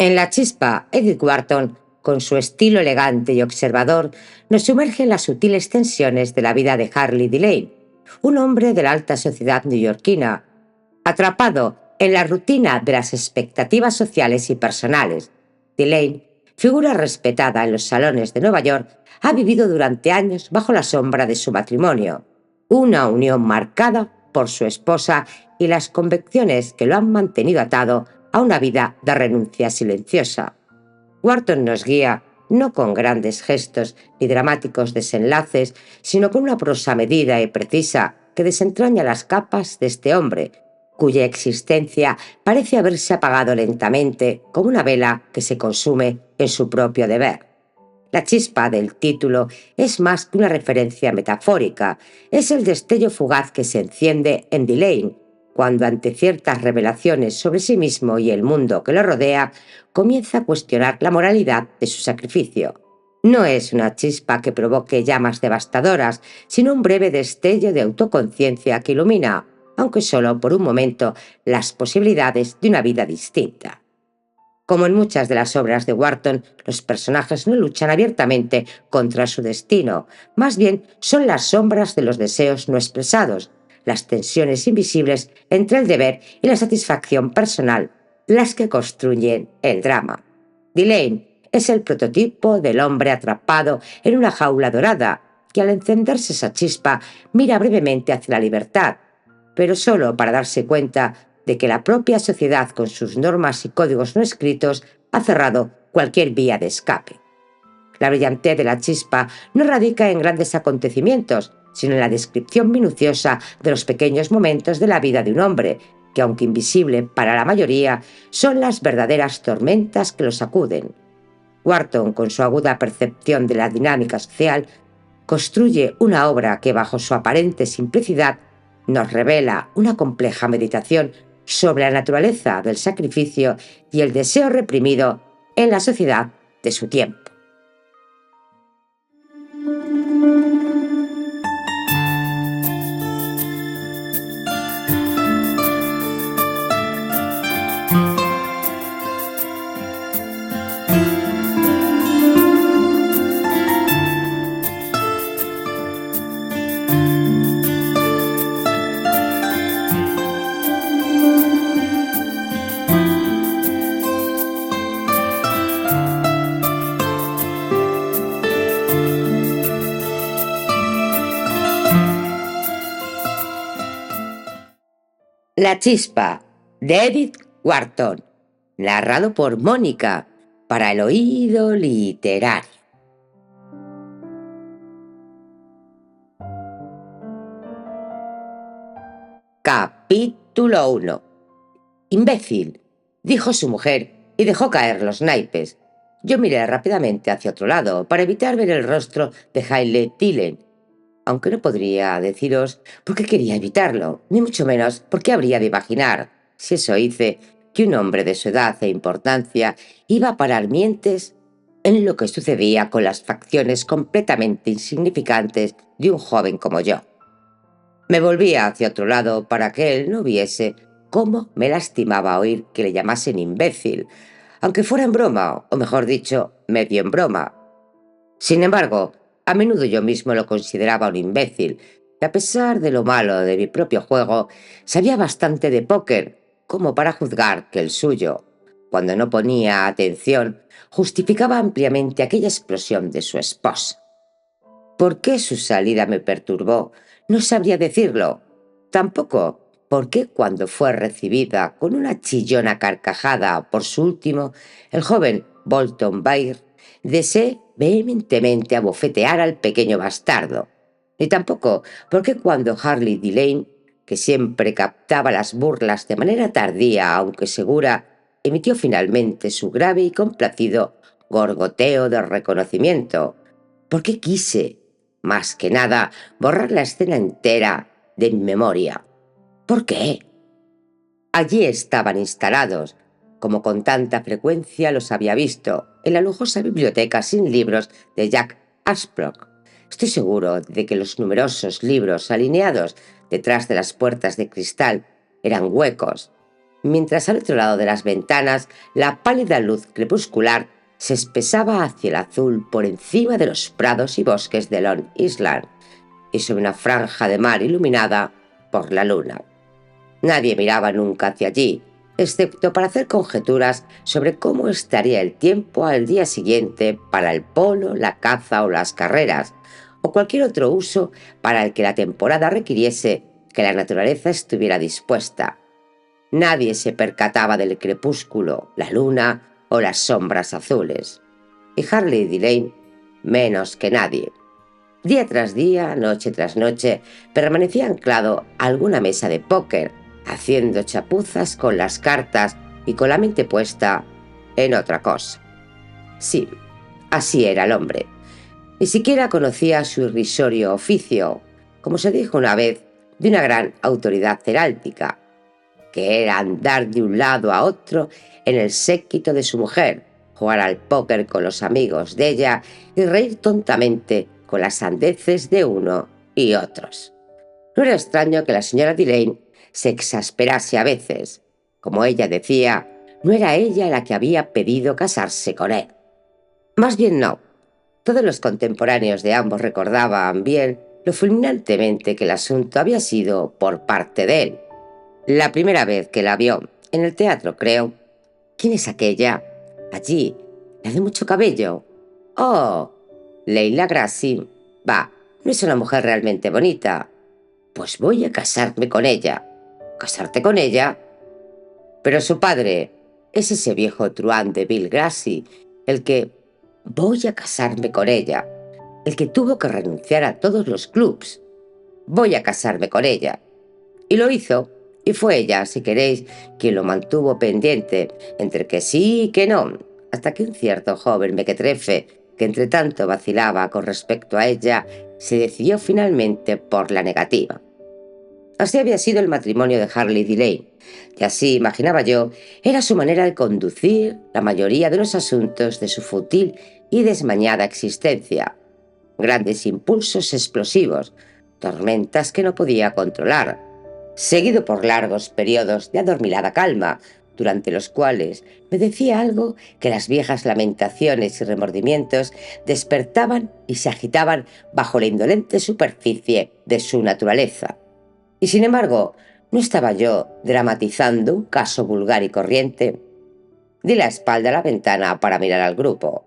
En La Chispa, Edith Wharton, con su estilo elegante y observador, nos sumerge en las sutiles tensiones de la vida de Harley Delane, un hombre de la alta sociedad neoyorquina, atrapado en la rutina de las expectativas sociales y personales. Delane, figura respetada en los salones de Nueva York, ha vivido durante años bajo la sombra de su matrimonio, una unión marcada por su esposa y las convicciones que lo han mantenido atado a una vida de renuncia silenciosa. Wharton nos guía no con grandes gestos ni dramáticos desenlaces, sino con una prosa medida y precisa que desentraña las capas de este hombre, cuya existencia parece haberse apagado lentamente como una vela que se consume en su propio deber. La chispa del título es más que una referencia metafórica, es el destello fugaz que se enciende en Delane cuando, ante ciertas revelaciones sobre sí mismo y el mundo que lo rodea, comienza a cuestionar la moralidad de su sacrificio. No es una chispa que provoque llamas devastadoras, sino un breve destello de autoconciencia que ilumina, aunque solo por un momento, las posibilidades de una vida distinta. Como en muchas de las obras de Wharton, los personajes no luchan abiertamente contra su destino, más bien son las sombras de los deseos no expresados, las tensiones invisibles entre el deber y la satisfacción personal, las que construyen el drama. Delane es el prototipo del hombre atrapado en una jaula dorada, que al encenderse esa chispa mira brevemente hacia la libertad, pero solo para darse cuenta de que la propia sociedad, con sus normas y códigos no escritos, ha cerrado cualquier vía de escape. La brillantez de La Chispa no radica en grandes acontecimientos, sino en la descripción minuciosa de los pequeños momentos de la vida de un hombre, que, aunque invisible para la mayoría, son las verdaderas tormentas que lo sacuden. Wharton, con su aguda percepción de la dinámica social, construye una obra que, bajo su aparente simplicidad, nos revela una compleja meditación sobre la naturaleza del sacrificio y el deseo reprimido en la sociedad de su tiempo. La Chispa, de Edith Wharton, narrado por Mónica, para el oído literario. Capítulo 1. Imbécil, dijo su mujer y dejó caer los naipes. Yo miré rápidamente hacia otro lado para evitar ver el rostro de Harley Delane, aunque no podría deciros por qué quería evitarlo, ni mucho menos por qué habría de imaginar, si eso hice, que un hombre de su edad e importancia iba a parar mientes en lo que sucedía con las facciones completamente insignificantes de un joven como yo. Me volvía hacia otro lado para que él no viese cómo me lastimaba oír que le llamasen imbécil, aunque fuera en broma, o mejor dicho, medio en broma. Sin embargo, a menudo yo mismo lo consideraba un imbécil, y a pesar de lo malo de mi propio juego, sabía bastante de póker como para juzgar que el suyo, cuando no ponía atención, justificaba ampliamente aquella explosión de su esposa. ¿Por qué su salida me perturbó? No sabría decirlo. Tampoco por qué, cuando fue recibida con una chillona carcajada por su último, el joven Bolton Bair deseé vehementemente abofetear al pequeño bastardo. Ni tampoco por qué, cuando Harley Delane, que siempre captaba las burlas de manera tardía aunque segura, emitió finalmente su grave y complacido gorgoteo de reconocimiento, por qué quise, más que nada, borrar la escena entera de mi memoria. ¿Por qué? Allí estaban instalados, como con tanta frecuencia los había visto, en la lujosa biblioteca sin libros de Jack Ashbrook. Estoy seguro de que los numerosos libros alineados detrás de las puertas de cristal eran huecos, mientras al otro lado de las ventanas la pálida luz crepuscular se espesaba hacia el azul por encima de los prados y bosques de Long Island y sobre una franja de mar iluminada por la luna. Nadie miraba nunca hacia allí, excepto para hacer conjeturas sobre cómo estaría el tiempo al día siguiente para el polo, la caza o las carreras, o cualquier otro uso para el que la temporada requiriese que la naturaleza estuviera dispuesta. Nadie se percataba del crepúsculo, la luna o las sombras azules. Y Harley Delaney menos que nadie. Día tras día, noche tras noche, permanecía anclado a alguna mesa de póker, haciendo chapuzas con las cartas y con la mente puesta en otra cosa. Sí, así era el hombre. Ni siquiera conocía su irrisorio oficio, como se dijo una vez de una gran autoridad heráldica, que era andar de un lado a otro en el séquito de su mujer, jugar al póker con los amigos de ella y reír tontamente con las sandeces de uno y otros. No era extraño que la señora Delaney se exasperase a veces. Como ella decía, no era ella la que había pedido casarse con él. Más bien no. Todos los contemporáneos de ambos recordaban bien lo fulminantemente que el asunto había sido por parte de él. La primera vez que la vio, en el teatro, creo. ¿Quién es aquella? Allí, la de mucho cabello. Oh, Leila Grassi. Va, no es una mujer realmente bonita. Pues voy a casarme con ella. ¿Casarte con ella? Pero su padre es ese viejo truán de Bill Grassi, el que... Voy a casarme con ella. El que tuvo que renunciar a todos los clubs. Voy a casarme con ella. Y lo hizo, y fue ella, si queréis, quien lo mantuvo pendiente, entre que sí y que no, hasta que un cierto joven mequetrefe, que entre tanto vacilaba con respecto a ella, se decidió finalmente por la negativa. Así había sido el matrimonio de Harley Delaney, y así, imaginaba yo, era su manera de conducir la mayoría de los asuntos de su fútil y desmañada existencia. Grandes impulsos explosivos, tormentas que no podía controlar, seguido por largos periodos de adormilada calma, durante los cuales me decía algo que las viejas lamentaciones y remordimientos despertaban y se agitaban bajo la indolente superficie de su naturaleza. Y sin embargo, ¿no estaba yo dramatizando un caso vulgar y corriente? Di la espalda a la ventana para mirar al grupo.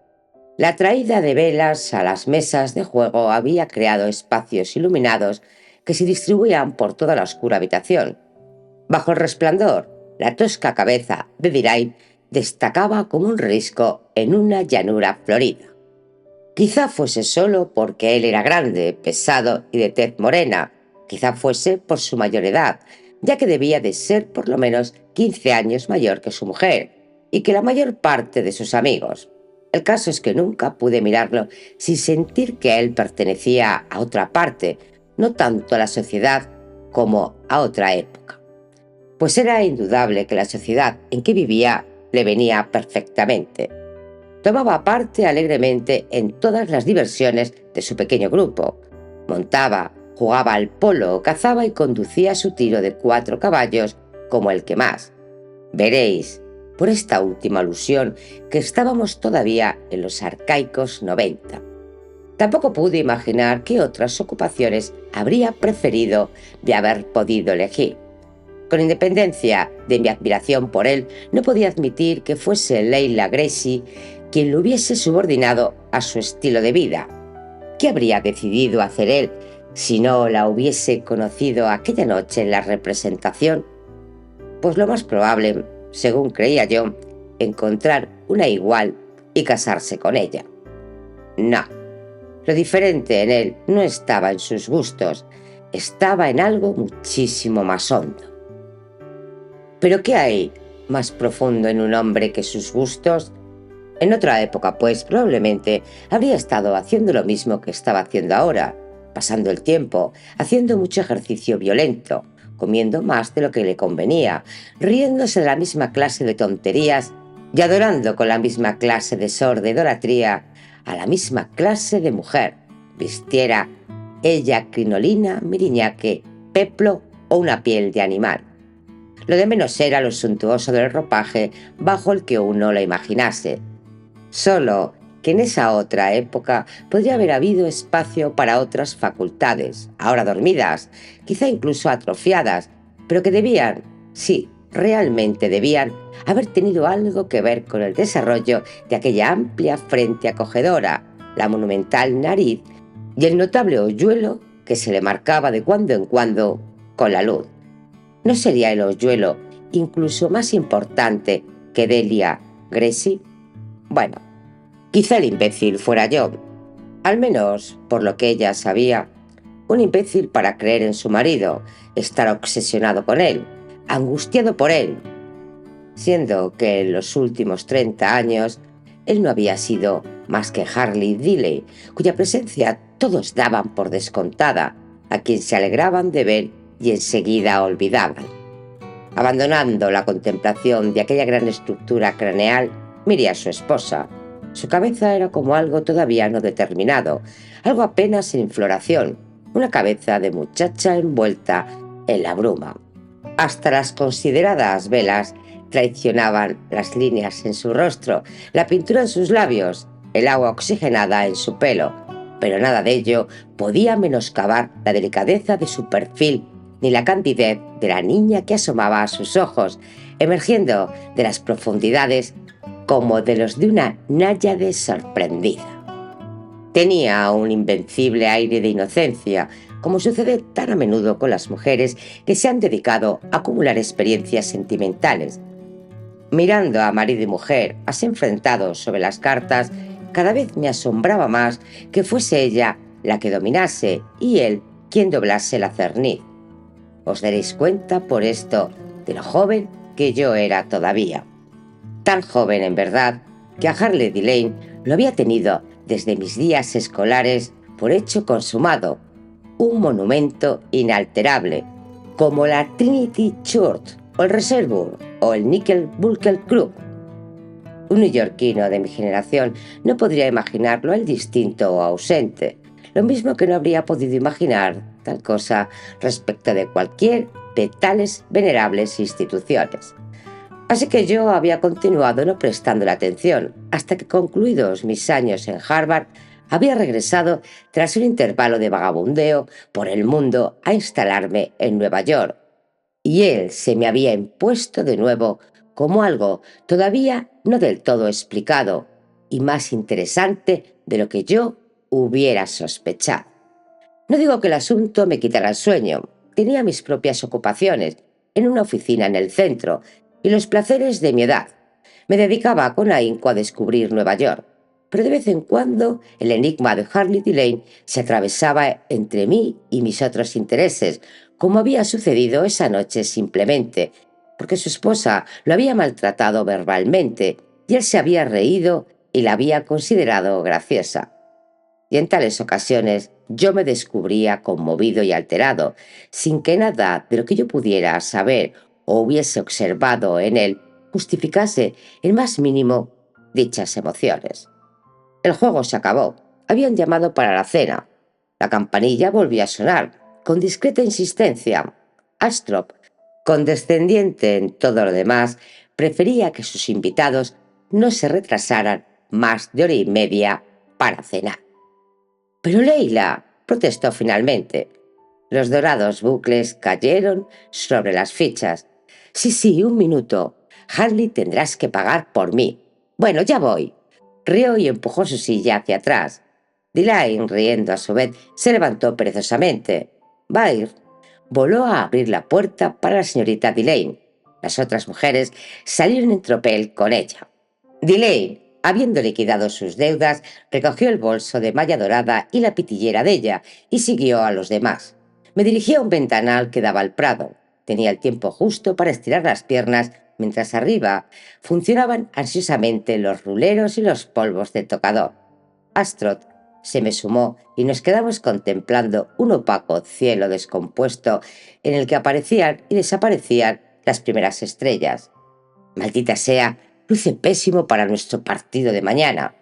La traída de velas a las mesas de juego había creado espacios iluminados que se distribuían por toda la oscura habitación. Bajo el resplandor, la tosca cabeza de Delaney destacaba como un risco en una llanura florida. Quizá fuese solo porque él era grande, pesado y de tez morena. Quizá fuese por su mayor edad, ya que debía de ser por lo menos 15 años mayor que su mujer y que la mayor parte de sus amigos. El caso es que nunca pude mirarlo sin sentir que él pertenecía a otra parte, no tanto a la sociedad como a otra época. Pues era indudable que la sociedad en que vivía le venía perfectamente. Tomaba parte alegremente en todas las diversiones de su pequeño grupo. Montaba, jugaba al polo, cazaba y conducía su tiro de 4 caballos como el que más. Veréis, por esta última alusión, que estábamos todavía en los arcaicos 90. Tampoco pude imaginar qué otras ocupaciones habría preferido de haber podido elegir. Con independencia de mi admiración por él, no podía admitir que fuese Leila Grassi quien lo hubiese subordinado a su estilo de vida. ¿Qué habría decidido hacer él si no la hubiese conocido aquella noche en la representación? Pues lo más probable, según creía yo, encontrar una igual y casarse con ella. No, lo diferente en él no estaba en sus gustos, estaba en algo muchísimo más hondo. ¿Pero qué hay más profundo en un hombre que sus gustos? En otra época, pues, probablemente habría estado haciendo lo mismo que estaba haciendo ahora, pasando el tiempo, haciendo mucho ejercicio violento, comiendo más de lo que le convenía, riéndose de la misma clase de tonterías y adorando con la misma clase de sorda idolatría a la misma clase de mujer, vistiera ella crinolina, miriñaque, peplo o una piel de animal. Lo de menos era lo suntuoso del ropaje bajo el que uno lo imaginase. Solo que en esa otra época podría haber habido espacio para otras facultades, ahora dormidas, quizá incluso atrofiadas, pero que debían, sí, realmente debían, haber tenido algo que ver con el desarrollo de aquella amplia frente acogedora, la monumental nariz y el notable hoyuelo que se le marcaba de cuando en cuando con la luz. ¿No sería el hoyuelo incluso más importante que Delia Gracie? Bueno, quizá el imbécil fuera yo, al menos por lo que ella sabía. Un imbécil para creer en su marido, estar obsesionado con él, angustiado por él, siendo que en los últimos 30 años él no había sido más que Harley Dilley, cuya presencia todos daban por descontada, a quien se alegraban de ver y enseguida olvidaban. Abandonando la contemplación de aquella gran estructura craneal, miré a su esposa. Su cabeza era como algo todavía no determinado, algo apenas en floración, una cabeza de muchacha envuelta en la bruma. Hasta las consideradas velas traicionaban las líneas en su rostro, la pintura en sus labios, el agua oxigenada en su pelo, pero nada de ello podía menoscabar la delicadeza de su perfil ni la candidez de la niña que asomaba a sus ojos, emergiendo de las profundidades como de los de una náyade sorprendida. Tenía un invencible aire de inocencia, como sucede tan a menudo con las mujeres que se han dedicado a acumular experiencias sentimentales. Mirando a marido y mujer así enfrentados sobre las cartas, cada vez me asombraba más que fuese ella la que dominase y él quien doblase la cerniz. Os daréis cuenta por esto de lo joven que yo era todavía. Tan joven, en verdad, que a Harley Dillane lo había tenido desde mis días escolares por hecho consumado, un monumento inalterable, como la Trinity Church, o el Reservoir, o el Nickel-Buckel Club. Un neoyorquino de mi generación no podría imaginarlo a él distinto o ausente, lo mismo que no habría podido imaginar tal cosa respecto de cualquier de tales venerables instituciones. Así que yo había continuado no prestándole atención, hasta que concluidos mis años en Harvard, había regresado tras un intervalo de vagabundeo por el mundo a instalarme en Nueva York, y él se me había impuesto de nuevo como algo todavía no del todo explicado y más interesante de lo que yo hubiera sospechado. No digo que el asunto me quitara el sueño, tenía mis propias ocupaciones, en una oficina en el centro, y los placeres de mi edad. Me dedicaba con ahínco a descubrir Nueva York, pero de vez en cuando el enigma de Harley Dillane se atravesaba entre mí y mis otros intereses, como había sucedido esa noche simplemente, porque su esposa lo había maltratado verbalmente y él se había reído y la había considerado graciosa. Y en tales ocasiones yo me descubría conmovido y alterado, sin que nada de lo que yo pudiera saber o hubiese observado en él justificase el más mínimo dichas emociones. El juego se acabó. Habían llamado para la cena. La campanilla volvió a sonar, con discreta insistencia. Astrop, condescendiente en todo lo demás, prefería que sus invitados no se retrasaran más de hora y media para cenar. «Pero Leila», protestó finalmente. Los dorados bucles cayeron sobre las fichas. «Sí, un minuto. Harley, tendrás que pagar por mí». «Bueno, ya voy». Rió y empujó su silla hacia atrás. Dillane, riendo a su vez, se levantó perezosamente. Baird voló a abrir la puerta para la señorita Dillane. Las otras mujeres salieron en tropel con ella. Dillane, habiendo liquidado sus deudas, recogió el bolso de malla dorada y la pitillera de ella y siguió a los demás. Me dirigí a un ventanal que daba al prado. Tenía el tiempo justo para estirar las piernas mientras arriba funcionaban ansiosamente los ruleros y los polvos de tocador. Astrot se me sumó y nos quedamos contemplando un opaco cielo descompuesto en el que aparecían y desaparecían las primeras estrellas. «Maldita sea, luce pésimo para nuestro partido de mañana».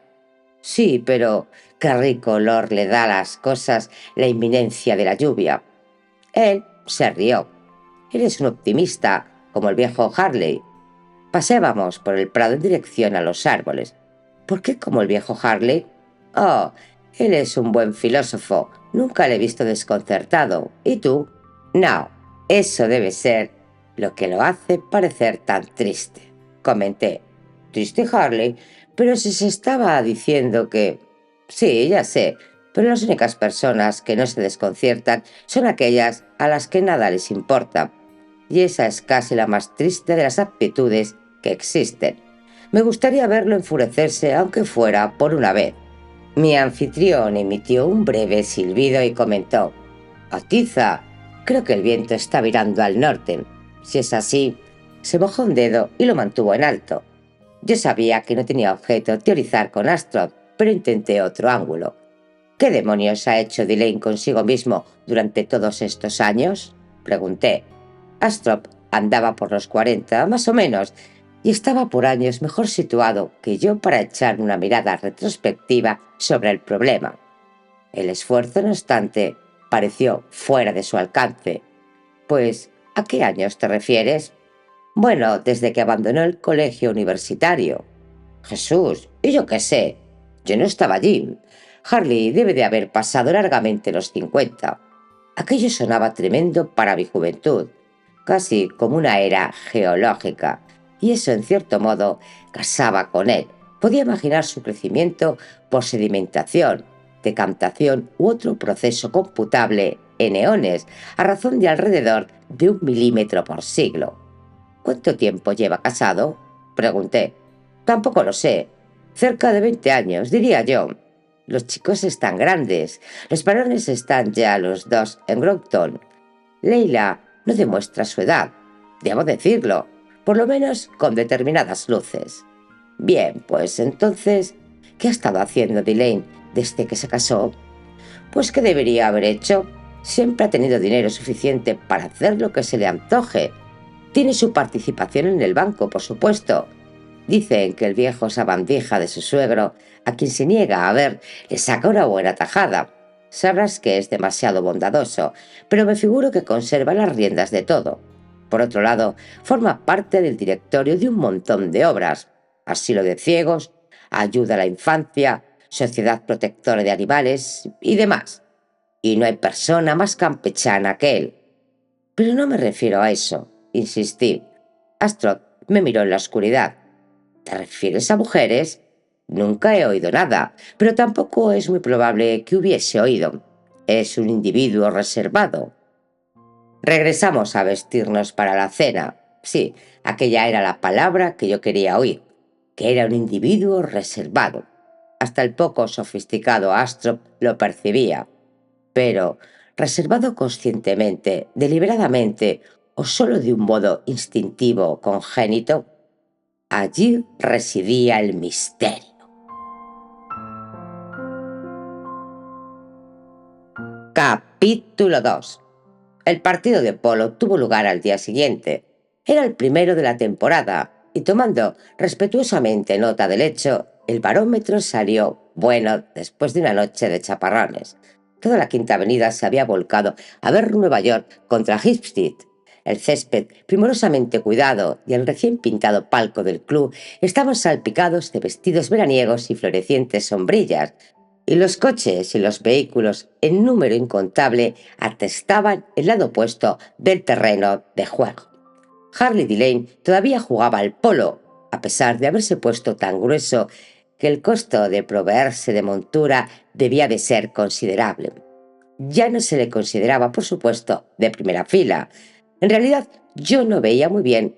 «Sí, pero qué rico olor le da a las cosas la inminencia de la lluvia». Él se rió. «Eres un optimista, como el viejo Harley. Paseábamos por el prado en dirección a los árboles. ¿Por qué como el viejo Harley? Oh, él es un buen filósofo. Nunca le he visto desconcertado. ¿Y tú? No, eso debe ser lo que lo hace parecer tan triste. Comenté. ¿Triste Harley? Pero si se estaba diciendo que... Sí, ya sé, pero las únicas personas que no se desconciertan son aquellas a las que nada les importa. Y esa es casi la más triste de las aptitudes que existen. Me gustaría verlo enfurecerse, aunque fuera por una vez. Mi anfitrión emitió un breve silbido y comentó: «Atiza, creo que el viento está virando al norte». Si es así, se mojó un dedo y lo mantuvo en alto. Yo sabía que no tenía objeto teorizar con Astrod, pero intenté otro ángulo. ¿Qué demonios ha hecho Delane consigo mismo durante todos estos años?, pregunté. Astrop andaba por los 40, más o menos, y estaba por años mejor situado que yo para echar una mirada retrospectiva sobre el problema. El esfuerzo, no obstante, pareció fuera de su alcance. Pues, ¿a qué años te refieres? Bueno, desde que abandonó el colegio universitario. Jesús, ¿y yo qué sé? Yo no estaba allí. Harley debe de haber pasado largamente los 50. Aquello sonaba tremendo para mi juventud, casi como una era geológica, y eso en cierto modo casaba con él. Podía imaginar su crecimiento por sedimentación, decantación u otro proceso computable en eones, a razón de alrededor de 1 milímetro por siglo. ¿Cuánto tiempo lleva casado?, pregunté. Tampoco lo sé. Cerca de 20 años, diría yo. Los chicos están grandes. Los varones están ya los dos en Groton. Leila no demuestra su edad, debo decirlo, por lo menos con determinadas luces. Bien, pues entonces, ¿qué ha estado haciendo Delane desde que se casó? Pues ¿qué debería haber hecho? Siempre ha tenido dinero suficiente para hacer lo que se le antoje. Tiene su participación en el banco, por supuesto. Dicen que el viejo sabandija de su suegro, a quien se niega a ver, le saca una buena tajada. Sabrás que es demasiado bondadoso, pero me figuro que conserva las riendas de todo. Por otro lado, forma parte del directorio de un montón de obras: asilo de ciegos, ayuda a la infancia, sociedad protectora de animales y demás. Y no hay persona más campechana que él. Pero no me refiero a eso, insistí. Astrod me miró en la oscuridad. ¿Te refieres a mujeres? Nunca he oído nada, pero tampoco es muy probable que hubiese oído. Es un individuo reservado. Regresamos a vestirnos para la cena. Sí, aquella era la palabra que yo quería oír, que era un individuo reservado. Hasta el poco sofisticado Astrop lo percibía. Pero, ¿reservado conscientemente, deliberadamente o solo de un modo instintivo congénito? Allí residía el misterio. Capítulo 2. El partido de polo tuvo lugar al día siguiente. Era el primero de la temporada, y tomando respetuosamente nota del hecho, el barómetro salió bueno después de una noche de chaparrones. Toda la Quinta Avenida se había volcado a ver Nueva York contra Hempstead. El césped, primorosamente cuidado, y el recién pintado palco del club estaban salpicados de vestidos veraniegos y florecientes sombrillas, y los coches y los vehículos en número incontable atestaban el lado opuesto del terreno de juego. Harley Delane todavía jugaba al polo, a pesar de haberse puesto tan grueso que el costo de proveerse de montura debía de ser considerable. Ya no se le consideraba, por supuesto, de primera fila. En realidad, yo no veía muy bien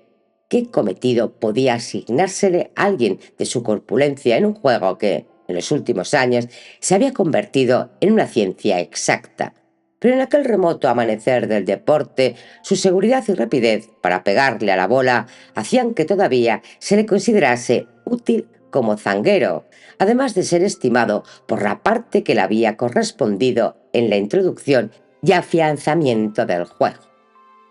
qué cometido podía asignársele a alguien de su corpulencia en un juego que, en los últimos años, se había convertido en una ciencia exacta. Pero en aquel remoto amanecer del deporte, su seguridad y rapidez para pegarle a la bola hacían que todavía se le considerase útil como zanguero, además de ser estimado por la parte que le había correspondido en la introducción y afianzamiento del juego.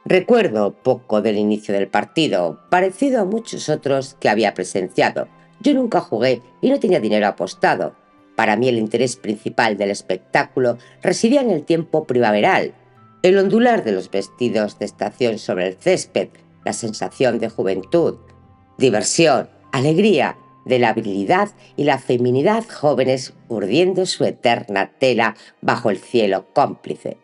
Recuerdo poco del inicio del partido, parecido a muchos otros que había presenciado. Yo nunca jugué y no tenía dinero apostado. Para mí el interés principal del espectáculo residía en el tiempo primaveral, el ondular de los vestidos de estación sobre el césped, la sensación de juventud, diversión, alegría, de la virilidad y la feminidad jóvenes urdiendo su eterna tela bajo el cielo cómplice.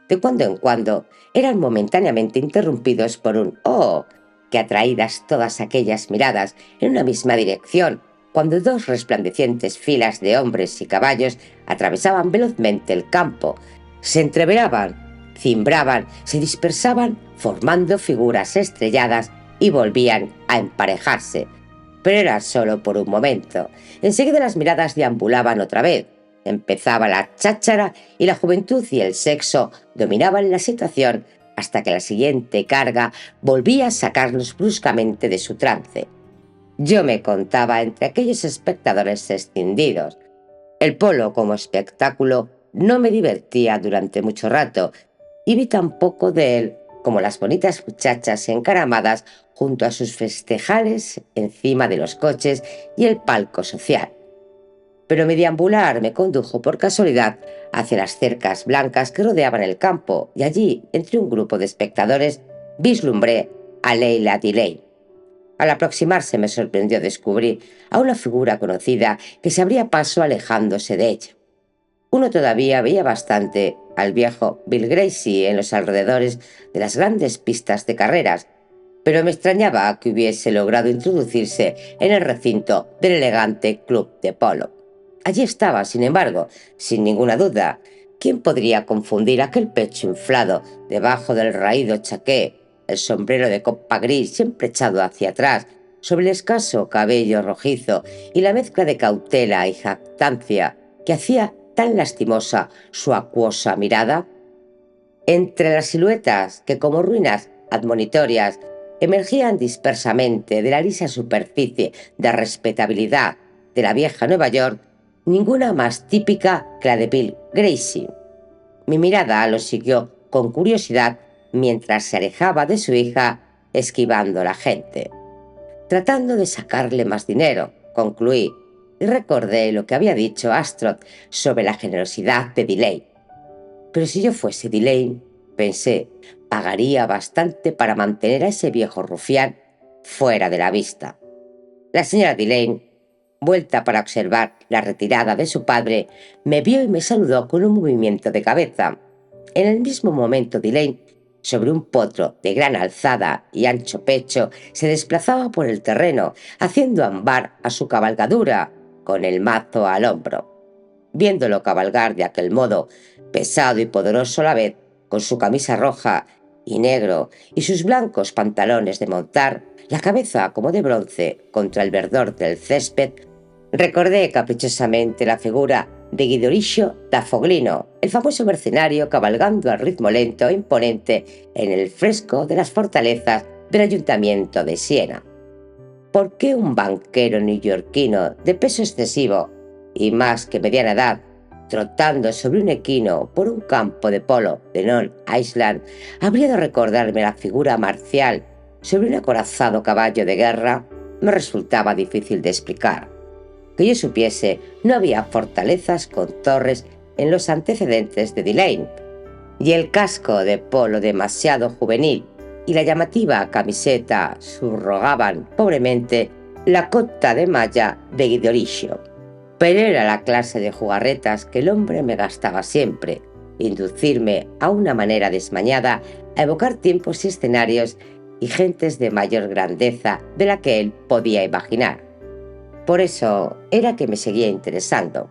De cuando en cuando eran momentáneamente interrumpidos por un «oh», que atraídas todas aquellas miradas en una misma dirección, cuando dos resplandecientes filas de hombres y caballos atravesaban velozmente el campo, se entreveraban, cimbraban, se dispersaban formando figuras estrelladas y volvían a emparejarse. Pero era solo por un momento. Enseguida las miradas deambulaban otra vez. Empezaba la cháchara y la juventud y el sexo dominaban la situación hasta que la siguiente carga volvía a sacarnos bruscamente de su trance. Yo me contaba entre aquellos espectadores escindidos. El polo como espectáculo no me divertía durante mucho rato y vi tan poco de él como las bonitas muchachas encaramadas junto a sus festejales encima de los coches y el palco social. Pero mi deambular me condujo por casualidad hacia las cercas blancas que rodeaban el campo y allí, entre un grupo de espectadores, vislumbré a Leila Delane. Al aproximarse me sorprendió descubrir a una figura conocida que se abría paso alejándose de ella. Uno todavía veía bastante al viejo Bill Gracie en los alrededores de las grandes pistas de carreras, pero me extrañaba que hubiese logrado introducirse en el recinto del elegante club de polo. Allí estaba, sin embargo, sin ninguna duda. ¿Quién podría confundir aquel pecho inflado debajo del raído chaqué, el sombrero de copa gris siempre echado hacia atrás, sobre el escaso cabello rojizo y la mezcla de cautela y jactancia que hacía tan lastimosa su acuosa mirada? Entre las siluetas que como ruinas admonitorias emergían dispersamente de la lisa superficie de respetabilidad de la vieja Nueva York, ninguna más típica que la de Bill Gracie. Mi mirada lo siguió con curiosidad mientras se alejaba de su hija esquivando la gente. Tratando de sacarle más dinero, concluí, y recordé lo que había dicho Astrod sobre la generosidad de Delane. Pero si yo fuese Delane, pensé, pagaría bastante para mantener a ese viejo rufián fuera de la vista. La señora Delane, vuelta para observar la retirada de su padre, me vio y me saludó con un movimiento de cabeza. En el mismo momento Delane, sobre un potro de gran alzada y ancho pecho, se desplazaba por el terreno, haciendo ambar a su cabalgadura, con el mazo al hombro. Viéndolo cabalgar de aquel modo, pesado y poderoso a la vez, con su camisa roja y negro y sus blancos pantalones de montar, la cabeza como de bronce contra el verdor del césped, recordé caprichosamente la figura de Guidoriscio da Foglino, el famoso mercenario cabalgando al ritmo lento e imponente en el fresco de las fortalezas del ayuntamiento de Siena. ¿Por qué un banquero neoyorquino de peso excesivo y más que mediana edad, trotando sobre un equino por un campo de polo de Long Island, habría de recordarme la figura marcial sobre un acorazado caballo de guerra? Me resultaba difícil de explicar. Que yo supiese, no había fortalezas con torres en los antecedentes de Delane, y el casco de polo demasiado juvenil y la llamativa camiseta subrogaban pobremente la cota de malla de Guidoriscio. Pero era la clase de jugarretas que el hombre me gastaba siempre, inducirme a una manera desmañada a evocar tiempos y escenarios y gentes de mayor grandeza de la que él podía imaginar. Por eso era que me seguía interesando.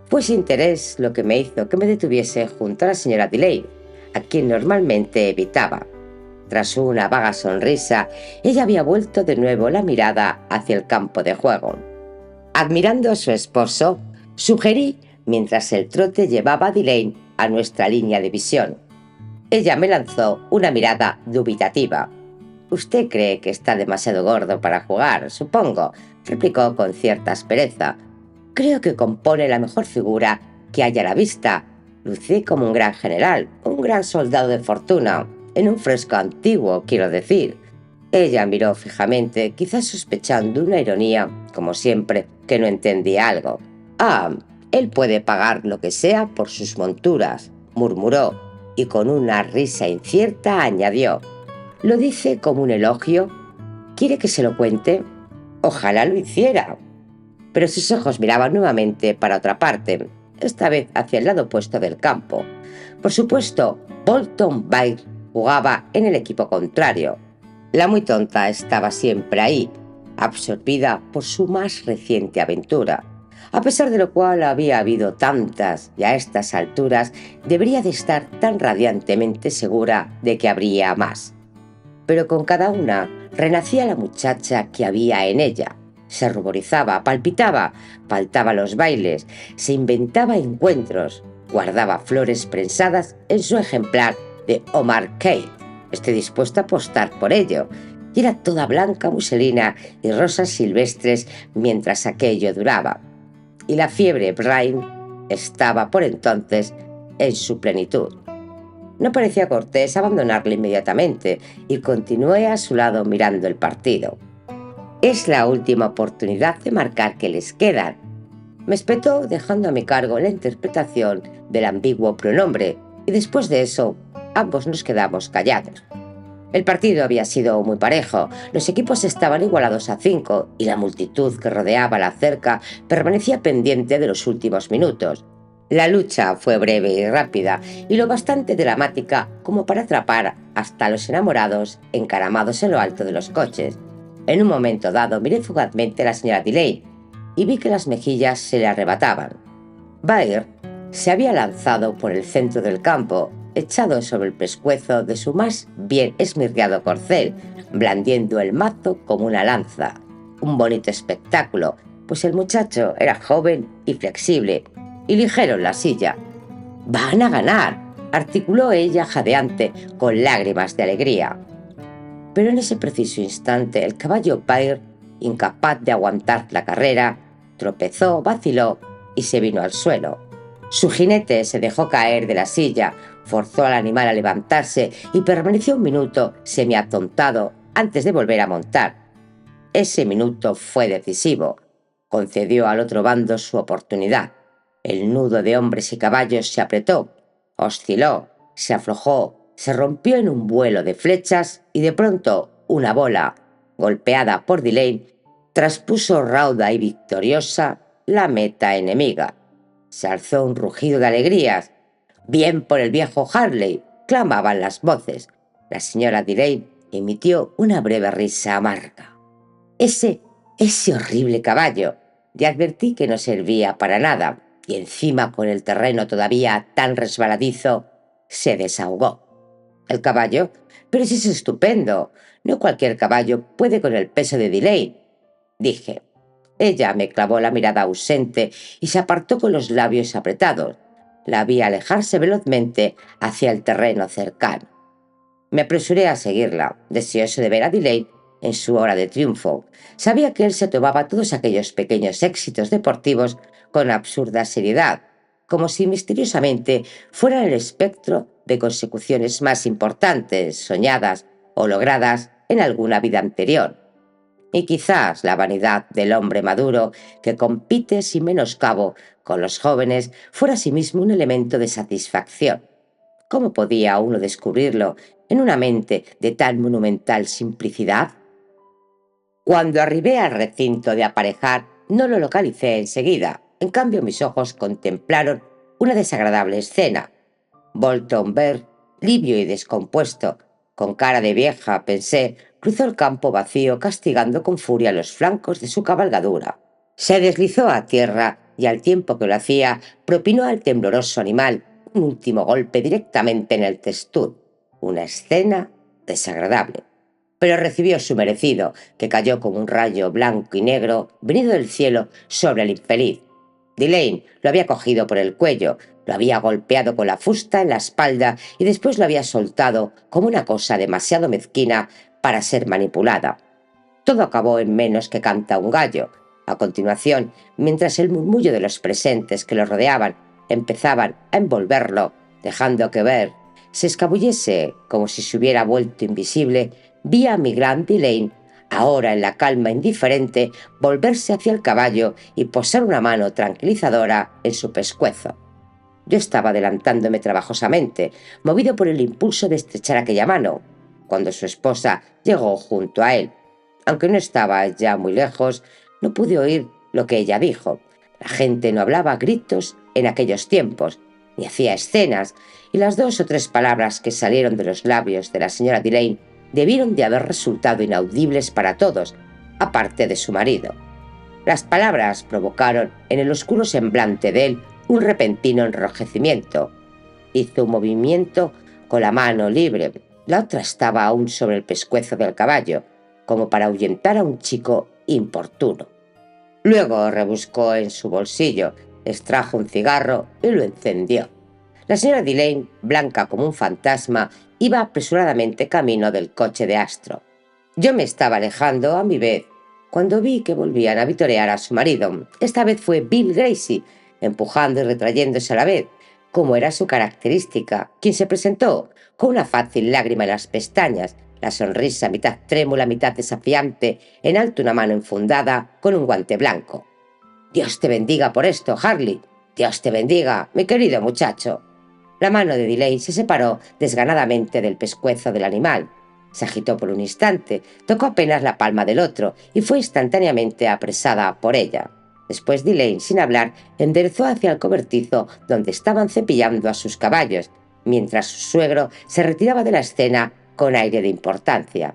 Fue ese interés lo que me hizo que me detuviese junto a la señora Delane, a quien normalmente evitaba. Tras una vaga sonrisa, ella había vuelto de nuevo la mirada hacia el campo de juego. Admirando a su esposo, sugerí mientras el trote llevaba a Delane a nuestra línea de visión. Ella me lanzó una mirada dubitativa. «Usted cree que está demasiado gordo para jugar, supongo», replicó con cierta aspereza. «Creo que compone la mejor figura que haya a la vista. Lucí como un gran general, un gran soldado de fortuna, en un fresco antiguo, quiero decir». Ella miró fijamente, quizás sospechando una ironía, como siempre, que no entendía algo. «Ah, él puede pagar lo que sea por sus monturas», murmuró, y con una risa incierta añadió: ¿Lo dice como un elogio? ¿Quiere que se lo cuente? Ojalá lo hiciera. Pero sus ojos miraban nuevamente para otra parte, esta vez hacia el lado opuesto del campo. Por supuesto, Bolton Bair jugaba en el equipo contrario. La muy tonta estaba siempre ahí, absorbida por su más reciente aventura, a pesar de lo cual había habido tantas y a estas alturas debería de estar tan radiantemente segura de que habría más. Pero con cada una renacía la muchacha que había en ella. Se ruborizaba, palpitaba, faltaba a los bailes, se inventaba encuentros, guardaba flores prensadas en su ejemplar de Omar Kate. Estoy dispuesta a apostar por ello. Y era toda blanca muselina y rosas silvestres mientras aquello duraba. Y la fiebre Brian estaba por entonces en su plenitud. No parecía cortés abandonarle inmediatamente y continué a su lado mirando el partido. Es la última oportunidad de marcar que les quedan, me espetó dejando a mi cargo la interpretación del ambiguo pronombre y después de eso ambos nos quedamos callados. El partido había sido muy parejo, los equipos estaban igualados a 5 y la multitud que rodeaba la cerca permanecía pendiente de los últimos minutos. La lucha fue breve y rápida y lo bastante dramática como para atrapar hasta a los enamorados encaramados en lo alto de los coches. En un momento dado miré fugazmente a la señora Delane y vi que las mejillas se le arrebataban. Bair se había lanzado por el centro del campo, echado sobre el pescuezo de su más bien esmirriado corcel, blandiendo el mazo como una lanza. Un bonito espectáculo, pues el muchacho era joven y flexible, y ligero en la silla. «¡Van a ganar!», articuló ella jadeante, con lágrimas de alegría. Pero en ese preciso instante el caballo Bair, incapaz de aguantar la carrera, tropezó, vaciló y se vino al suelo. Su jinete se dejó caer de la silla, forzó al animal a levantarse y permaneció un minuto semiatontado antes de volver a montar. Ese minuto fue decisivo. Concedió al otro bando su oportunidad. El nudo de hombres y caballos se apretó, osciló, se aflojó, se rompió en un vuelo de flechas y de pronto una bola, golpeada por Delane, traspuso rauda y victoriosa la meta enemiga. Se alzó un rugido de alegrías. «¡Bien por el viejo Harley!», clamaban las voces. La señora Delane emitió una breve risa amarga. Ese horrible caballo. Le advertí que no servía para nada, y encima con el terreno todavía tan resbaladizo, se desahogó. «¿El caballo? Pero si es estupendo. No cualquier caballo puede con el peso de Delane», dije. Ella me clavó la mirada ausente y se apartó con los labios apretados. La vi alejarse velozmente hacia el terreno cercano. Me apresuré a seguirla, deseoso de ver a Delane en su hora de triunfo. Sabía que él se tomaba todos aquellos pequeños éxitos deportivos con absurda seriedad, como si misteriosamente fueran el espectro de consecuciones más importantes, soñadas o logradas en alguna vida anterior. Y quizás la vanidad del hombre maduro que compite sin menoscabo con los jóvenes fuera asimismo un elemento de satisfacción. ¿Cómo podía uno descubrirlo en una mente de tan monumental simplicidad? Cuando arribé al recinto de aparejar, no lo localicé enseguida. En cambio, mis ojos contemplaron una desagradable escena. Bolton Bair, libio y descompuesto, con cara de vieja, pensé, cruzó el campo vacío castigando con furia los flancos de su cabalgadura. Se deslizó a tierra y al tiempo que lo hacía propinó al tembloroso animal un último golpe directamente en el testuz. Una escena desagradable. Pero recibió su merecido, que cayó como un rayo blanco y negro venido del cielo sobre el infeliz. Delane lo había cogido por el cuello, lo había golpeado con la fusta en la espalda y después lo había soltado como una cosa demasiado mezquina para ser manipulada. Todo acabó en menos que canta un gallo. A continuación, mientras el murmullo de los presentes que lo rodeaban empezaban a envolverlo, dejando que Bair se escabullese como si se hubiera vuelto invisible, vi a mi gran Delane, ahora en la calma indiferente, volverse hacia el caballo y posar una mano tranquilizadora en su pescuezo. Yo estaba adelantándome trabajosamente, movido por el impulso de estrechar aquella mano. Cuando su esposa llegó junto a él, aunque no estaba ya muy lejos, no pude oír lo que ella dijo. La gente no hablaba a gritos en aquellos tiempos, ni hacía escenas, y las 2 o 3 palabras que salieron de los labios de la señora Delane debieron de haber resultado inaudibles para todos, aparte de su marido. Las palabras provocaron en el oscuro semblante de él un repentino enrojecimiento. Hizo un movimiento con la mano libre, la otra estaba aún sobre el pescuezo del caballo, como para ahuyentar a un chico importuno. Luego rebuscó en su bolsillo, extrajo un cigarro y lo encendió. La señora Delane, blanca como un fantasma, iba apresuradamente camino del coche de Astro. Yo me estaba alejando a mi vez cuando vi que volvían a vitorear a su marido. Esta vez fue Bill Gracie, empujando y retrayéndose a la vez, como era su característica, quien se presentó con una fácil lágrima en las pestañas, la sonrisa mitad trémula, mitad desafiante, en alto una mano enfundada con un guante blanco. «Dios te bendiga por esto, Harley. Dios te bendiga, mi querido muchacho». La mano de Delane se separó desganadamente del pescuezo del animal. Se agitó por un instante, tocó apenas la palma del otro y fue instantáneamente apresada por ella. Después Delane, sin hablar, enderezó hacia el cobertizo donde estaban cepillando a sus caballos, mientras su suegro se retiraba de la escena con aire de importancia.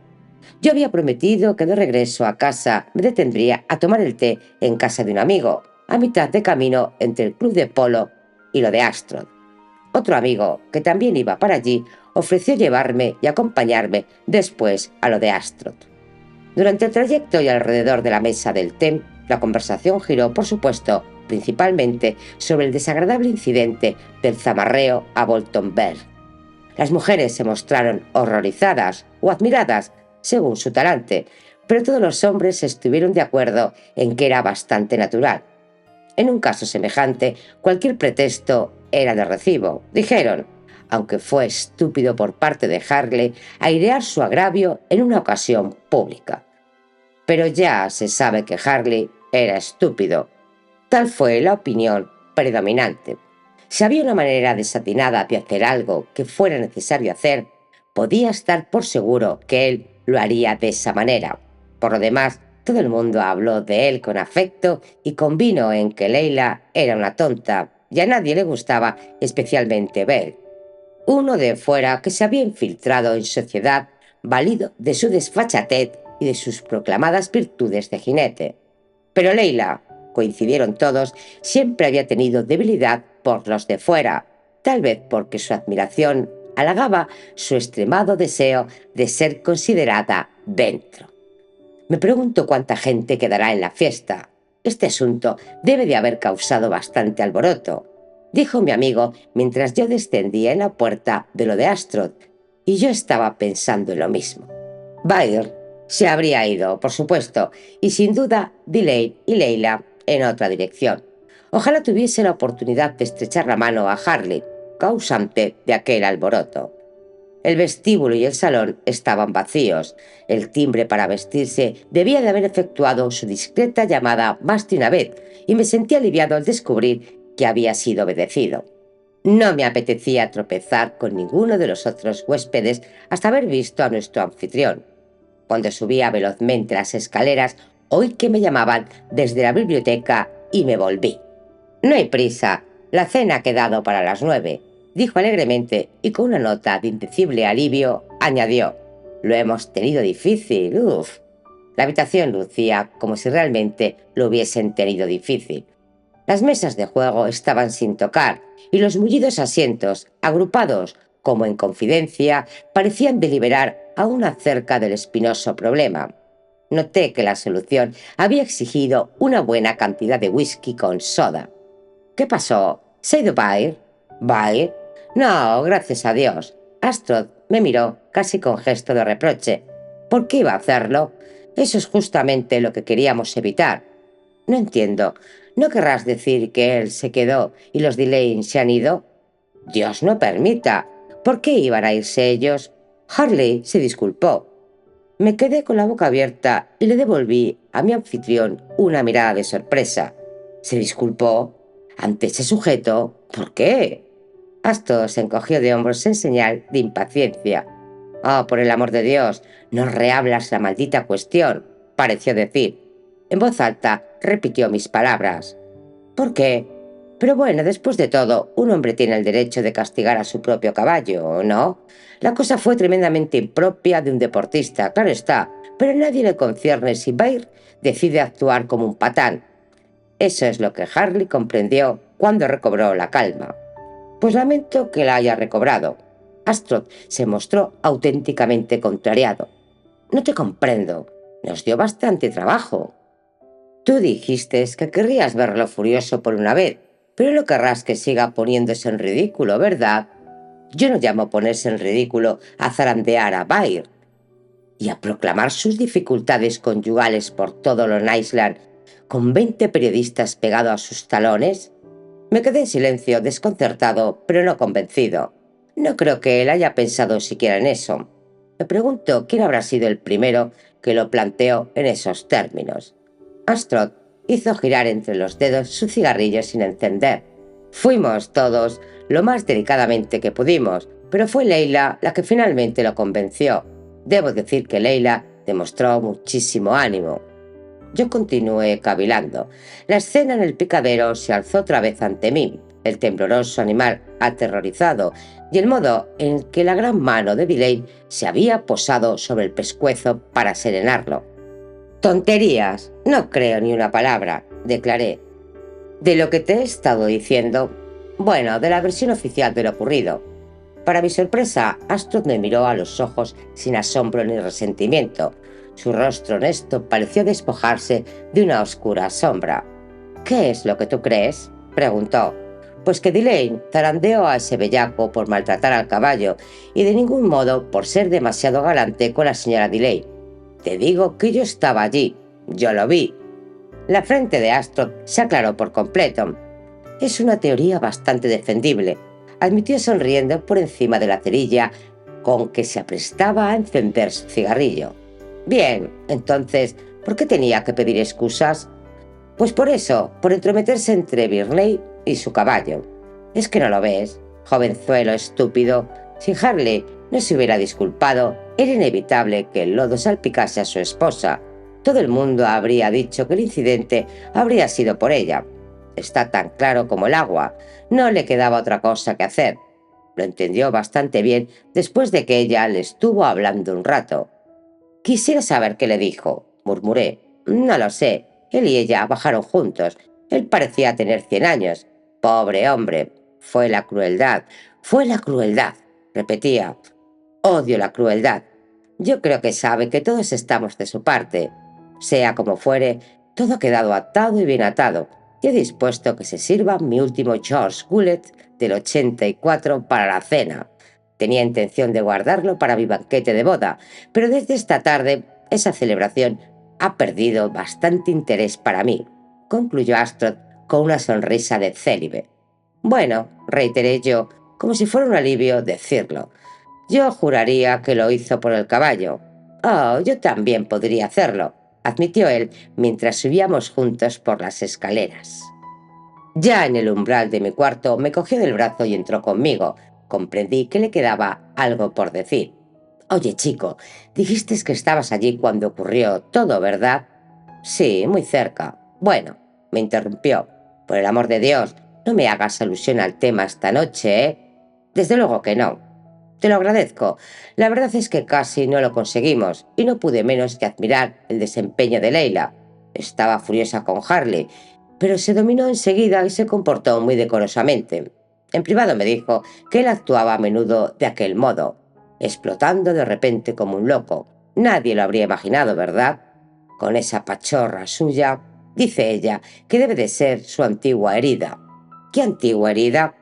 Yo había prometido que de regreso a casa me detendría a tomar el té en casa de un amigo, a mitad de camino entre el club de polo y lo de Astrod. Otro amigo, que también iba para allí, ofreció llevarme y acompañarme después a lo de Astrod. Durante el trayecto y alrededor de la mesa del té, la conversación giró, por supuesto, principalmente sobre el desagradable incidente del zamarreo a Bolton Bear. Las mujeres se mostraron horrorizadas o admiradas, según su talante, pero todos los hombres estuvieron de acuerdo en que era bastante natural. En un caso semejante, cualquier pretexto era de recibo, dijeron, aunque fue estúpido por parte de Harley airear su agravio en una ocasión pública. Pero ya se sabe que Harley era estúpido. Tal fue la opinión predominante. Si había una manera desatinada de hacer algo que fuera necesario hacer, podía estar por seguro que él lo haría de esa manera. Por lo demás, todo el mundo habló de él con afecto y convino en que Leila era una tonta y a nadie le gustaba especialmente Bell, uno de fuera que se había infiltrado en sociedad valido de su desfachatez y de sus proclamadas virtudes de jinete. Pero Leila, coincidieron todos, siempre había tenido debilidad por los de fuera, tal vez porque su admiración halagaba su extremado deseo de ser considerada dentro. Me pregunto cuánta gente quedará en la fiesta. Este asunto debe de haber causado bastante alboroto, dijo mi amigo mientras yo descendía en la puerta de lo de Astrod, y yo estaba pensando en lo mismo. Bayer se habría ido, por supuesto, y sin duda Delane y Leila en otra dirección. Ojalá tuviese la oportunidad de estrechar la mano a Harley, causante de aquel alboroto. El vestíbulo y el salón estaban vacíos. El timbre para vestirse debía de haber efectuado su discreta llamada más de una vez, y me sentí aliviado al descubrir que había sido obedecido. No me apetecía tropezar con ninguno de los otros huéspedes hasta haber visto a nuestro anfitrión. Cuando subía velozmente las escaleras, oí que me llamaban desde la biblioteca y me volví. «No hay prisa, la cena ha quedado para las 9», dijo alegremente, y con una nota de indecible alivio añadió: «Lo hemos tenido difícil, uff». La habitación lucía como si realmente lo hubiesen tenido difícil. Las mesas de juego estaban sin tocar y los mullidos asientos, agrupados como en confidencia, parecían deliberar aún acerca del espinoso problema. Noté que la solución había exigido una buena cantidad de whisky con soda. «¿Qué pasó? ¿Se ha ido Bayer?» «¿Bayer? No, gracias a Dios». Astrod me miró casi con gesto de reproche. «¿Por qué iba a hacerlo? Eso es justamente lo que queríamos evitar». «No entiendo. ¿No querrás decir que él se quedó y los Delane se han ido?» «Dios no permita. ¿Por qué iban a irse ellos?» Harley se disculpó. Me quedé con la boca abierta y le devolví a mi anfitrión una mirada de sorpresa. ¿Se disculpó? ¿Ante ese sujeto? ¿Por qué? Astor se encogió de hombros en señal de impaciencia. Oh, por el amor de Dios, no rehablas la maldita cuestión, pareció decir. En voz alta repitió mis palabras. ¿Por qué? Pero bueno, después de todo, un hombre tiene el derecho de castigar a su propio caballo, ¿no? La cosa fue tremendamente impropia de un deportista, claro está, pero a nadie le concierne si Baird decide actuar como un patán. Eso es lo que Harley comprendió cuando recobró la calma. Pues lamento que la haya recobrado. Astrod se mostró auténticamente contrariado. No te comprendo. Nos dio bastante trabajo. Tú dijiste que querrías verlo furioso por una vez, pero no querrás que siga poniéndose en ridículo, ¿verdad? Yo no llamo ponerse en ridículo a zarandear a Baird y a proclamar sus dificultades conyugales por todo Long Island con 20 periodistas pegados a sus talones. Me quedé en silencio, desconcertado, pero no convencido. No creo que él haya pensado siquiera en eso. Me pregunto quién habrá sido el primero que lo planteó en esos términos. Astrod hizo girar entre los dedos su cigarrillo sin encender. Fuimos todos lo más delicadamente que pudimos, pero fue Leila la que finalmente lo convenció. Debo decir que Leila demostró muchísimo ánimo. Yo continué cavilando. La escena en el picadero se alzó otra vez ante mí, el tembloroso animal aterrorizado y el modo en que la gran mano de Delane se había posado sobre el pescuezo para serenarlo. Tonterías, no creo ni una palabra, declaré. De lo que te he estado diciendo, bueno, de la versión oficial de lo ocurrido. Para mi sorpresa, Astrud me miró a los ojos sin asombro ni resentimiento. Su rostro honesto pareció despojarse de una oscura sombra. ¿Qué es lo que tú crees?, preguntó. Pues que Delane zarandeó a ese bellaco por maltratar al caballo y de ningún modo por ser demasiado galante con la señora Delane. Te digo que yo estaba allí, yo lo vi. La frente de Astrud se aclaró por completo. Es una teoría bastante defendible, admitió sonriendo por encima de la cerilla con que se aprestaba a encender su cigarrillo. Bien, entonces, ¿por qué tenía que pedir excusas? Pues por eso, por entrometerse entre Birley y su caballo. ¿Es que no lo ves, jovenzuelo estúpido? Si Harley no se hubiera disculpado, era inevitable que el lodo salpicase a su esposa. Todo el mundo habría dicho que el incidente habría sido por ella. Está tan claro como el agua. No le quedaba otra cosa que hacer. Lo entendió bastante bien después de que ella le estuvo hablando un rato. Quisiera saber qué le dijo, murmuré. No lo sé. Él y ella bajaron juntos. Él parecía tener 100 años. Pobre hombre. Fue la crueldad, repetía. Odio la crueldad. Yo creo que sabe que todos estamos de su parte. Sea como fuere, todo ha quedado atado y bien atado. Y he dispuesto que se sirva mi último George Gullet del 84 para la cena. Tenía intención de guardarlo para mi banquete de boda, pero desde esta tarde esa celebración ha perdido bastante interés para mí, concluyó Astrod con una sonrisa de célibe. Bueno, reiteré yo, como si fuera un alivio decirlo. Yo juraría que lo hizo por el caballo. Oh, yo también podría hacerlo, admitió él mientras subíamos juntos por las escaleras. Ya en el umbral de mi cuarto me cogió del brazo y entró conmigo. Comprendí que le quedaba algo por decir. Oye, chico, dijiste que estabas allí cuando ocurrió todo, ¿verdad? Sí, muy cerca. Bueno, me interrumpió. Por el amor de Dios, no me hagas alusión al tema esta noche, ¿eh? Desde luego que no. Te lo agradezco. La verdad es que casi no lo conseguimos y no pude menos que admirar el desempeño de Leila. Estaba furiosa con Harley, pero se dominó enseguida y se comportó muy decorosamente. En privado me dijo que él actuaba a menudo de aquel modo, explotando de repente como un loco. Nadie lo habría imaginado, ¿verdad? Con esa pachorra suya, dice ella, que debe de ser su antigua herida. ¿Qué antigua herida?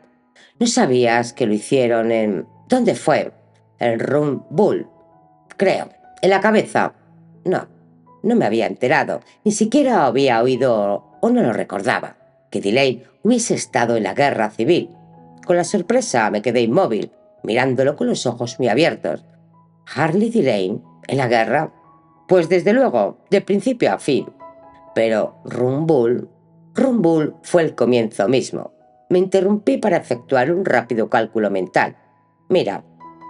¿No sabías que lo hicieron en... ¿Dónde fue? En Rum Bull, creo. ¿En la cabeza? No, no me había enterado. Ni siquiera había oído o no lo recordaba. Que Delane hubiese estado en la guerra civil. Con la sorpresa me quedé inmóvil, mirándolo con los ojos muy abiertos. ¿Harley Delane? ¿En la guerra? Pues desde luego, de principio a fin. Pero Rumbull fue el comienzo mismo. Me interrumpí para efectuar un rápido cálculo mental. Mira,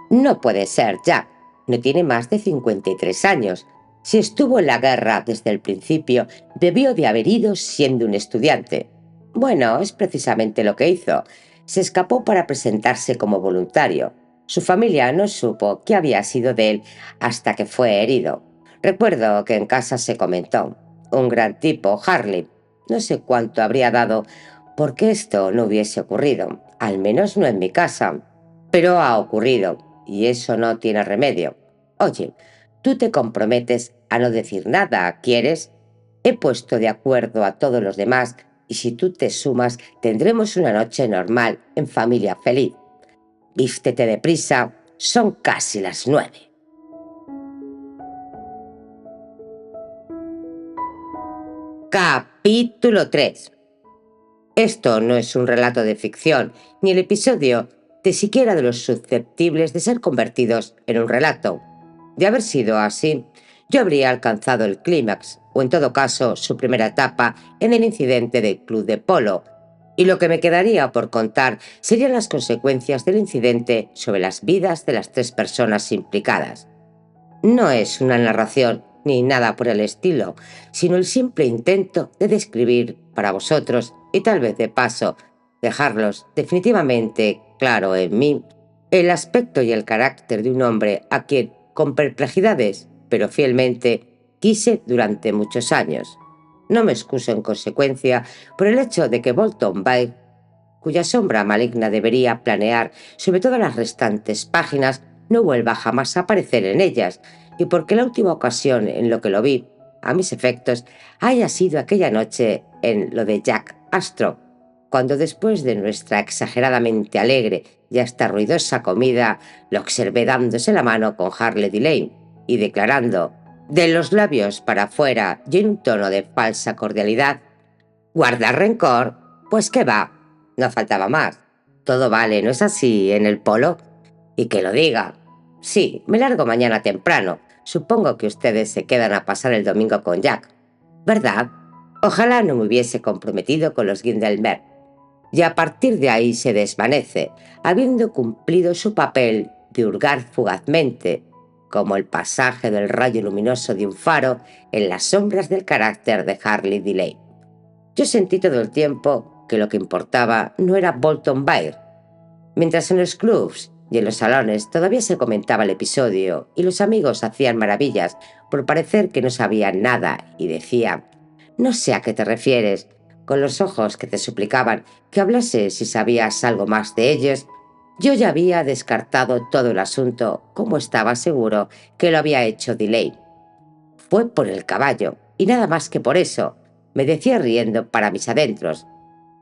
no puede ser, Jack. no tiene más de 53 años. Si estuvo en la guerra desde el principio, debió de haber ido siendo un estudiante. Bueno, es precisamente lo que hizo. Se escapó para presentarse como voluntario. Su familia no supo qué había sido de él hasta que fue herido. Recuerdo que en casa se comentó: un gran tipo, Harley. No sé cuánto habría dado porque esto no hubiese ocurrido, al menos no en mi casa. Pero ha ocurrido, y eso no tiene remedio. Oye, tú te comprometes a no decir nada, ¿quieres? He puesto de acuerdo a todos los demás y si tú te sumas tendremos una noche normal en familia feliz. Vístete deprisa, son casi las 9. Capítulo 3. Esto no es un relato de ficción, ni el episodio de siquiera de los susceptibles de ser convertidos en un relato. De haber sido así, yo habría alcanzado el clímax, o en todo caso su primera etapa, en el incidente del club de polo, y lo que me quedaría por contar serían las consecuencias del incidente sobre las vidas de las 3 personas implicadas. No es una narración ni nada por el estilo, sino el simple intento de describir para vosotros y tal vez de paso dejarlos definitivamente claro en mí el aspecto y el carácter de un hombre a quien, con perplejidades, pero fielmente, quise durante muchos años. No me excuso en consecuencia por el hecho de que Bolton Bay, cuya sombra maligna debería planear sobre todas las restantes páginas, no vuelva jamás a aparecer en ellas, y porque la última ocasión en lo que lo vi, a mis efectos, haya sido aquella noche en lo de Jack Astro, cuando después de nuestra exageradamente alegre y hasta ruidosa comida, lo observé dándose la mano con Harley Delane y declarando, de los labios para afuera y en un tono de falsa cordialidad: ¿guardar rencor? Pues qué va, no faltaba más. Todo vale, ¿no es así en el polo? Y que lo diga. Sí, me largo mañana temprano. Supongo que ustedes se quedan a pasar el domingo con Jack, ¿verdad? Ojalá no me hubiese comprometido con los Grindelwald. Y a partir de ahí se desvanece, habiendo cumplido su papel de hurgar fugazmente, como el pasaje del rayo luminoso de un faro en las sombras del carácter de Harley Delay. Yo sentí todo el tiempo que lo que importaba no era Bolton Bair. Mientras en los clubs y en los salones todavía se comentaba el episodio y los amigos hacían maravillas por parecer que no sabían nada y decían: no sé a qué te refieres, con los ojos que te suplicaban que hablases si sabías algo más de ellos, yo ya había descartado todo el asunto, como estaba seguro que lo había hecho Delay. Fue por el caballo, y nada más que por eso, me decía riendo para mis adentros,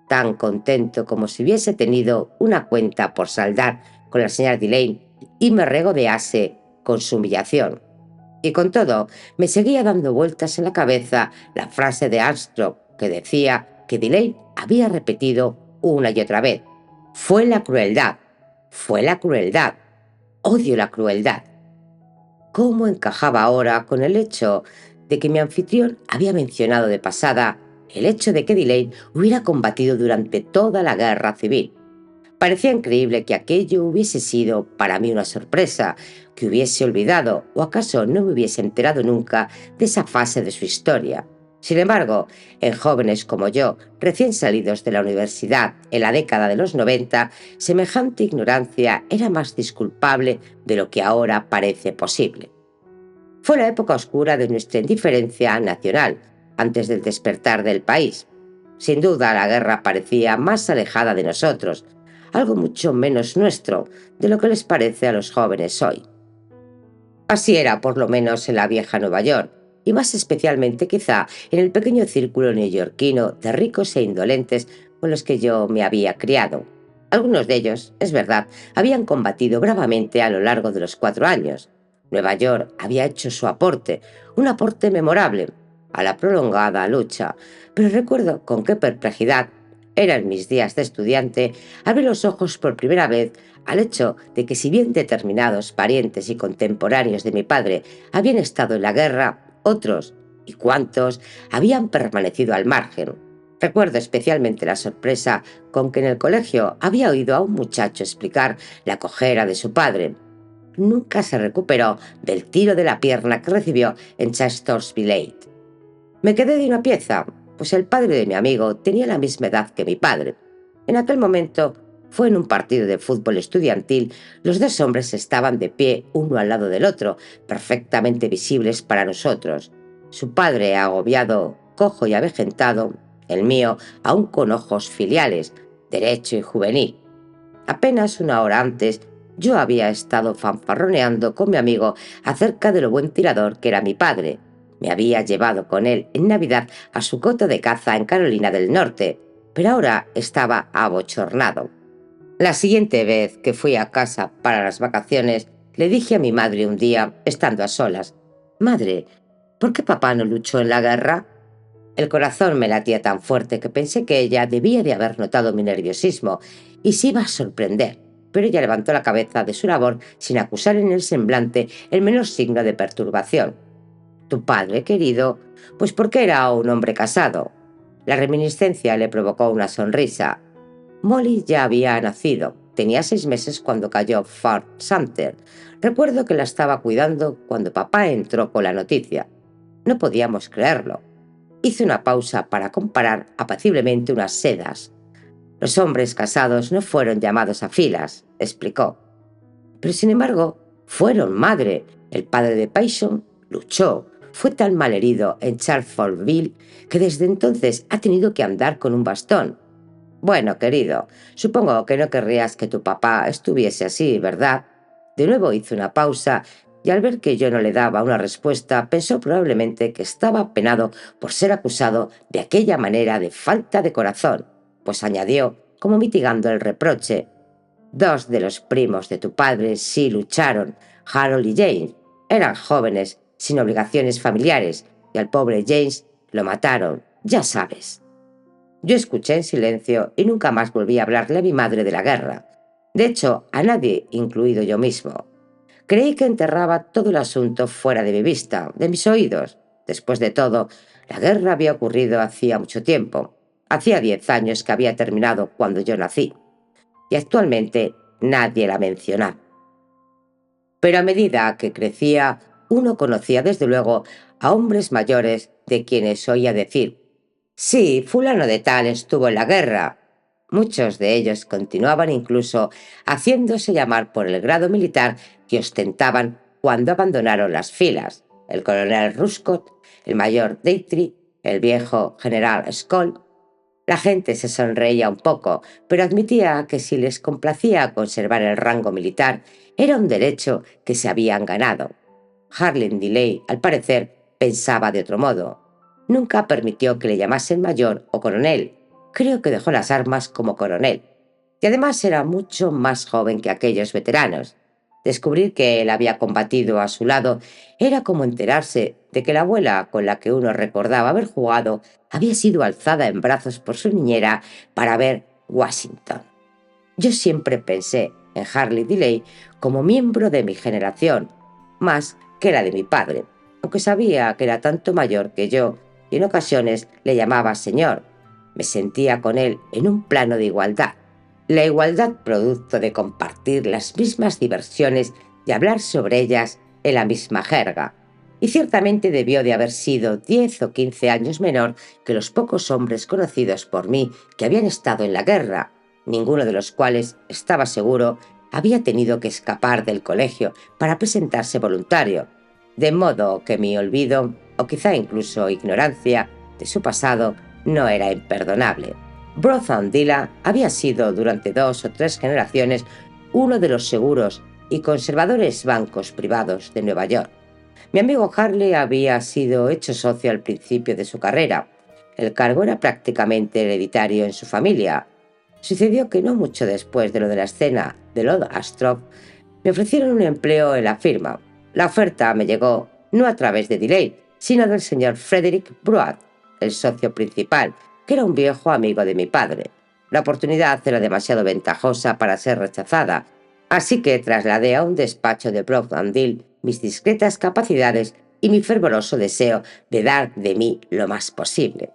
tan contento como si hubiese tenido una cuenta por saldar con la señora Delane y me regodease con su humillación. Y con todo, me seguía dando vueltas en la cabeza la frase de Armstrong que decía que Delane había repetido una y otra vez: fue la crueldad, fue la crueldad, odio la crueldad. ¿Cómo encajaba ahora con el hecho de que mi anfitrión había mencionado de pasada el hecho de que Delane hubiera combatido durante toda la guerra civil? Parecía increíble que aquello hubiese sido para mí una sorpresa, que hubiese olvidado o acaso no me hubiese enterado nunca de esa fase de su historia. Sin embargo, en jóvenes como yo, recién salidos de la universidad en la década de los 90, semejante ignorancia era más disculpable de lo que ahora parece posible. Fue la época oscura de nuestra indiferencia nacional, antes del despertar del país. Sin duda, la guerra parecía más alejada de nosotros, algo mucho menos nuestro de lo que les parece a los jóvenes hoy. Así era por lo menos en la vieja Nueva York, y más especialmente quizá en el pequeño círculo neoyorquino de ricos e indolentes con los que yo me había criado. Algunos de ellos, es verdad, habían combatido bravamente a lo largo de los 4 años. Nueva York había hecho su aporte, un aporte memorable, a la prolongada lucha, pero recuerdo con qué perplejidad, eran mis días de estudiante, abrí los ojos por primera vez al hecho de que si bien determinados parientes y contemporáneos de mi padre habían estado en la guerra, otros, y cuantos, habían permanecido al margen. Recuerdo especialmente la sorpresa con que en el colegio había oído a un muchacho explicar la cojera de su padre. nunca se recuperó del tiro de la pierna que recibió en Chancellorsville. Me quedé de una pieza, pues el padre de mi amigo tenía la misma edad que mi padre. En aquel momento fue en un partido de fútbol estudiantil. Los dos hombres estaban de pie uno al lado del otro, perfectamente visibles para nosotros. Su padre agobiado, cojo y avejentado, el mío aún con ojos filiales, derecho y juvenil. Apenas una hora antes, yo había estado fanfarroneando con mi amigo acerca de lo buen tirador que era mi padre. Me había llevado con él en Navidad a su coto de caza en Carolina del Norte, pero ahora estaba abochornado. La siguiente vez que fui a casa para las vacaciones, le dije a mi madre un día, estando a solas: «Madre, ¿por qué papá no luchó en la guerra?». El corazón me latía tan fuerte que pensé que ella debía de haber notado mi nerviosismo y se iba a sorprender, pero ella levantó la cabeza de su labor sin acusar en el semblante el menor signo de perturbación. «Tu padre, querido, pues porque era un hombre casado». La reminiscencia le provocó una sonrisa. Molly ya había nacido. Tenía 6 meses cuando cayó Fort Sumter. Recuerdo que la estaba cuidando cuando papá entró con la noticia. No podíamos creerlo. Hice una pausa para comparar apaciblemente unas sedas. «Los hombres casados no fueron llamados a filas», explicó. «Pero sin embargo, fueron, madre. El padre de Payson luchó. Fue tan malherido en Chancellorsville que desde entonces ha tenido que andar con un bastón». «Bueno, querido, supongo que no querrías que tu papá estuviese así, ¿verdad?». De nuevo hizo una pausa y al ver que yo no le daba una respuesta, pensó probablemente que estaba apenado por ser acusado de aquella manera de falta de corazón, pues añadió, como mitigando el reproche: «Dos de los primos de tu padre sí lucharon, Harold y James. Eran jóvenes, sin obligaciones familiares, y al pobre James lo mataron, ya sabes». Yo escuché en silencio y nunca más volví a hablarle a mi madre de la guerra. De hecho, a nadie, incluido yo mismo. Creí que enterraba todo el asunto fuera de mi vista, de mis oídos. Después de todo, la guerra había ocurrido hacía mucho tiempo. Hacía 10 años que había terminado cuando yo nací. Y actualmente nadie la mencionaba. Pero a medida que crecía, uno conocía desde luego a hombres mayores de quienes oía decir: «Sí, fulano de tal estuvo en la guerra». Muchos de ellos continuaban incluso haciéndose llamar por el grado militar que ostentaban cuando abandonaron las filas: el coronel Ruscott, el mayor Deighty, el viejo general Skoll. La gente se sonreía un poco, pero admitía que si les complacía conservar el rango militar, era un derecho que se habían ganado. Harley Delay, al parecer, pensaba de otro modo. Nunca permitió que le llamasen mayor o coronel. Creo que dejó las armas como coronel. Y además era mucho más joven que aquellos veteranos. Descubrir que él había combatido a su lado era como enterarse de que la abuela con la que uno recordaba haber jugado había sido alzada en brazos por su niñera para ver Washington. Yo siempre pensé en Harley Delay como miembro de mi generación, más que la de mi padre, aunque sabía que era tanto mayor que yo y en ocasiones le llamaba señor. Me sentía con él en un plano de igualdad. La igualdad producto de compartir las mismas diversiones y hablar sobre ellas en la misma jerga. Y ciertamente debió de haber sido 10 o 15 años menor que los pocos hombres conocidos por mí que habían estado en la guerra, ninguno de los cuales, estaba seguro, había tenido que escapar del colegio para presentarse voluntario, de modo que mi olvido, o quizá incluso ignorancia, de su pasado no era imperdonable. Brotham Dilla había sido durante 2 o 3 generaciones uno de los seguros y conservadores bancos privados de Nueva York. Mi amigo Harley había sido hecho socio al principio de su carrera. El cargo era prácticamente hereditario en su familia. Sucedió que no mucho después de lo de la escena de Lord Astroff, me ofrecieron un empleo en la firma. La oferta me llegó no a través de Delay, sino del señor Frederick Broad, el socio principal, que era un viejo amigo de mi padre. La oportunidad era demasiado ventajosa para ser rechazada, así que trasladé a un despacho de Broad and Deal mis discretas capacidades y mi fervoroso deseo de dar de mí lo más posible.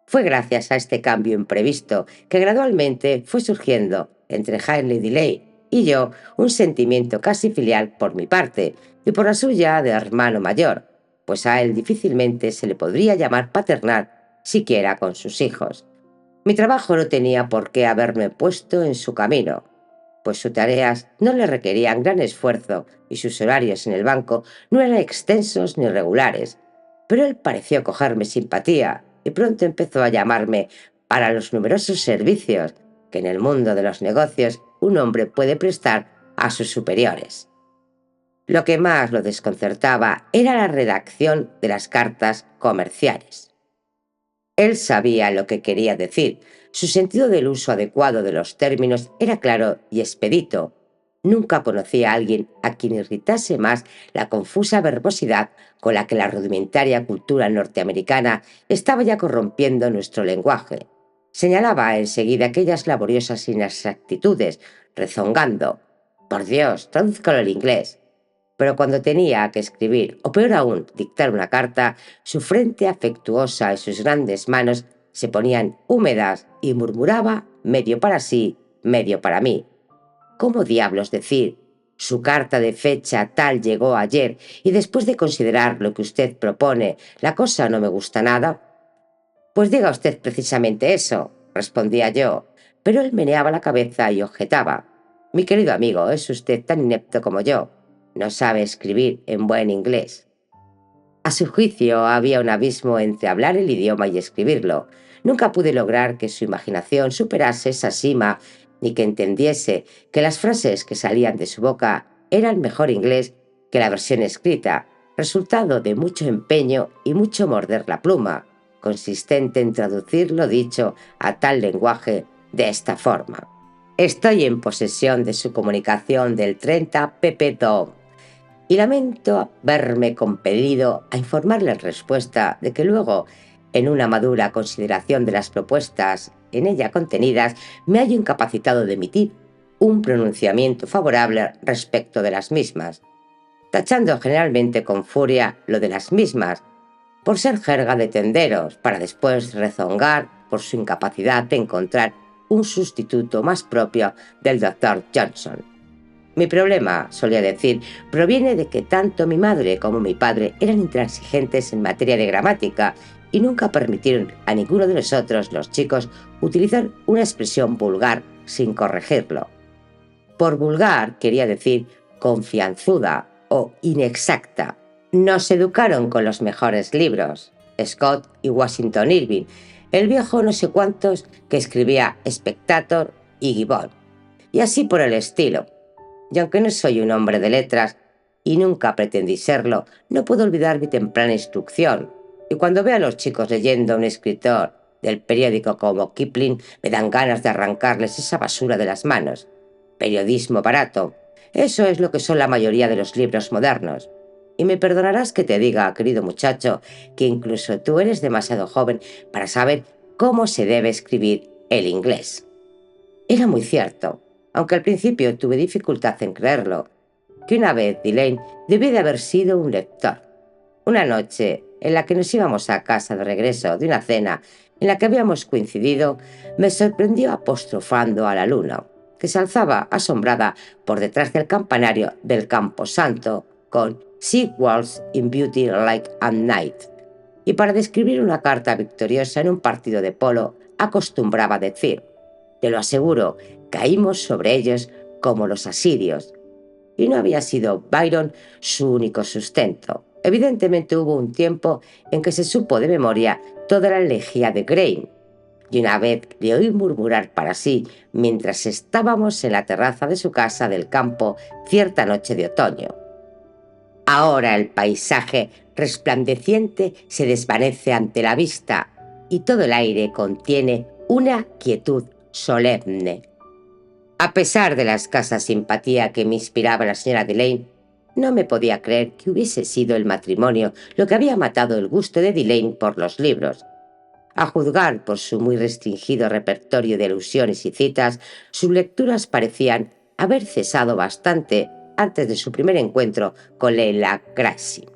Fue gracias a este cambio imprevisto que gradualmente fue surgiendo entre Harley Delay y yo un sentimiento casi filial por mi parte y por la suya de hermano mayor, pues a él difícilmente se le podría llamar paternal siquiera con sus hijos. Mi trabajo no tenía por qué haberme puesto en su camino, pues sus tareas no le requerían gran esfuerzo y sus horarios en el banco no eran extensos ni regulares, pero él pareció cogerme simpatía y pronto empezó a llamarme para los numerosos servicios que en el mundo de los negocios un hombre puede prestar a sus superiores. Lo que más lo desconcertaba era la redacción de las cartas comerciales. Él sabía lo que quería decir. Su sentido del uso adecuado de los términos era claro y expedito. Nunca conocí a alguien a quien irritase más la confusa verbosidad con la que la rudimentaria cultura norteamericana estaba ya corrompiendo nuestro lenguaje. Señalaba enseguida aquellas laboriosas inexactitudes, rezongando: «Por Dios, tradúzcalo al inglés». Pero cuando tenía que escribir, o peor aún, dictar una carta, su frente afectuosa y sus grandes manos se ponían húmedas y murmuraba, medio para sí, medio para mí: «¿Cómo diablos decir? Su carta de fecha tal llegó ayer y después de considerar lo que usted propone, la cosa no me gusta nada». «Pues diga usted precisamente eso», respondía yo, pero él meneaba la cabeza y objetaba: «Mi querido amigo, es usted tan inepto como yo. No sabe escribir en buen inglés». A su juicio había un abismo entre hablar el idioma y escribirlo. Nunca pude lograr que su imaginación superase esa sima, ni que entendiese que las frases que salían de su boca eran mejor inglés que la versión escrita, resultado de mucho empeño y mucho morder la pluma, consistente en traducir lo dicho a tal lenguaje de esta forma: «Estoy en posesión de su comunicación del 30 pp. Do y lamento verme compelido a informarle en respuesta de que luego, en una madura consideración de las propuestas en ella contenidas, me hallo incapacitado de emitir un pronunciamiento favorable respecto de las mismas», tachando generalmente con furia lo de las mismas, por ser jerga de tenderos, para después rezongar por su incapacidad de encontrar un sustituto más propio del doctor Johnson. «Mi problema», solía decir, «proviene de que tanto mi madre como mi padre eran intransigentes en materia de gramática y nunca permitieron a ninguno de nosotros, los chicos, utilizar una expresión vulgar sin corregirlo». Por vulgar quería decir confianzuda o inexacta. Nos educaron con los mejores libros, Scott y Washington Irving, el viejo no sé cuántos que escribía Spectator y Gibbon, y así por el estilo. Y aunque no soy un hombre de letras, y nunca pretendí serlo, no puedo olvidar mi temprana instrucción. Y cuando veo a los chicos leyendo a un escritor del periódico como Kipling, me dan ganas de arrancarles esa basura de las manos. Periodismo barato. Eso es lo que son la mayoría de los libros modernos. Y me perdonarás que te diga, querido muchacho, que incluso tú eres demasiado joven para saber cómo se debe escribir el inglés. Era muy cierto, aunque al principio tuve dificultad en creerlo, que una vez Delane debió de haber sido un lector. Una noche en la que nos íbamos a casa de regreso de una cena en la que habíamos coincidido, me sorprendió apostrofando a la luna, que se alzaba asombrada por detrás del campanario del Camposanto con «Sea walls in beauty like at night». Y para describir una carta victoriosa en un partido de polo, acostumbraba decir: «Te lo aseguro, caímos sobre ellos como los asirios». Y no había sido Byron su único sustento. Evidentemente hubo un tiempo en que se supo de memoria toda la elegía de Gray, y una vez le oí murmurar para sí mientras estábamos en la terraza de su casa del campo cierta noche de otoño: «Ahora el paisaje resplandeciente se desvanece ante la vista y todo el aire contiene una quietud solemne». A pesar de la escasa simpatía que me inspiraba la señora Delane, no me podía creer que hubiese sido el matrimonio lo que había matado el gusto de Delane por los libros. A juzgar por su muy restringido repertorio de alusiones y citas, sus lecturas parecían haber cesado bastante antes de su primer encuentro con Leila Grassi.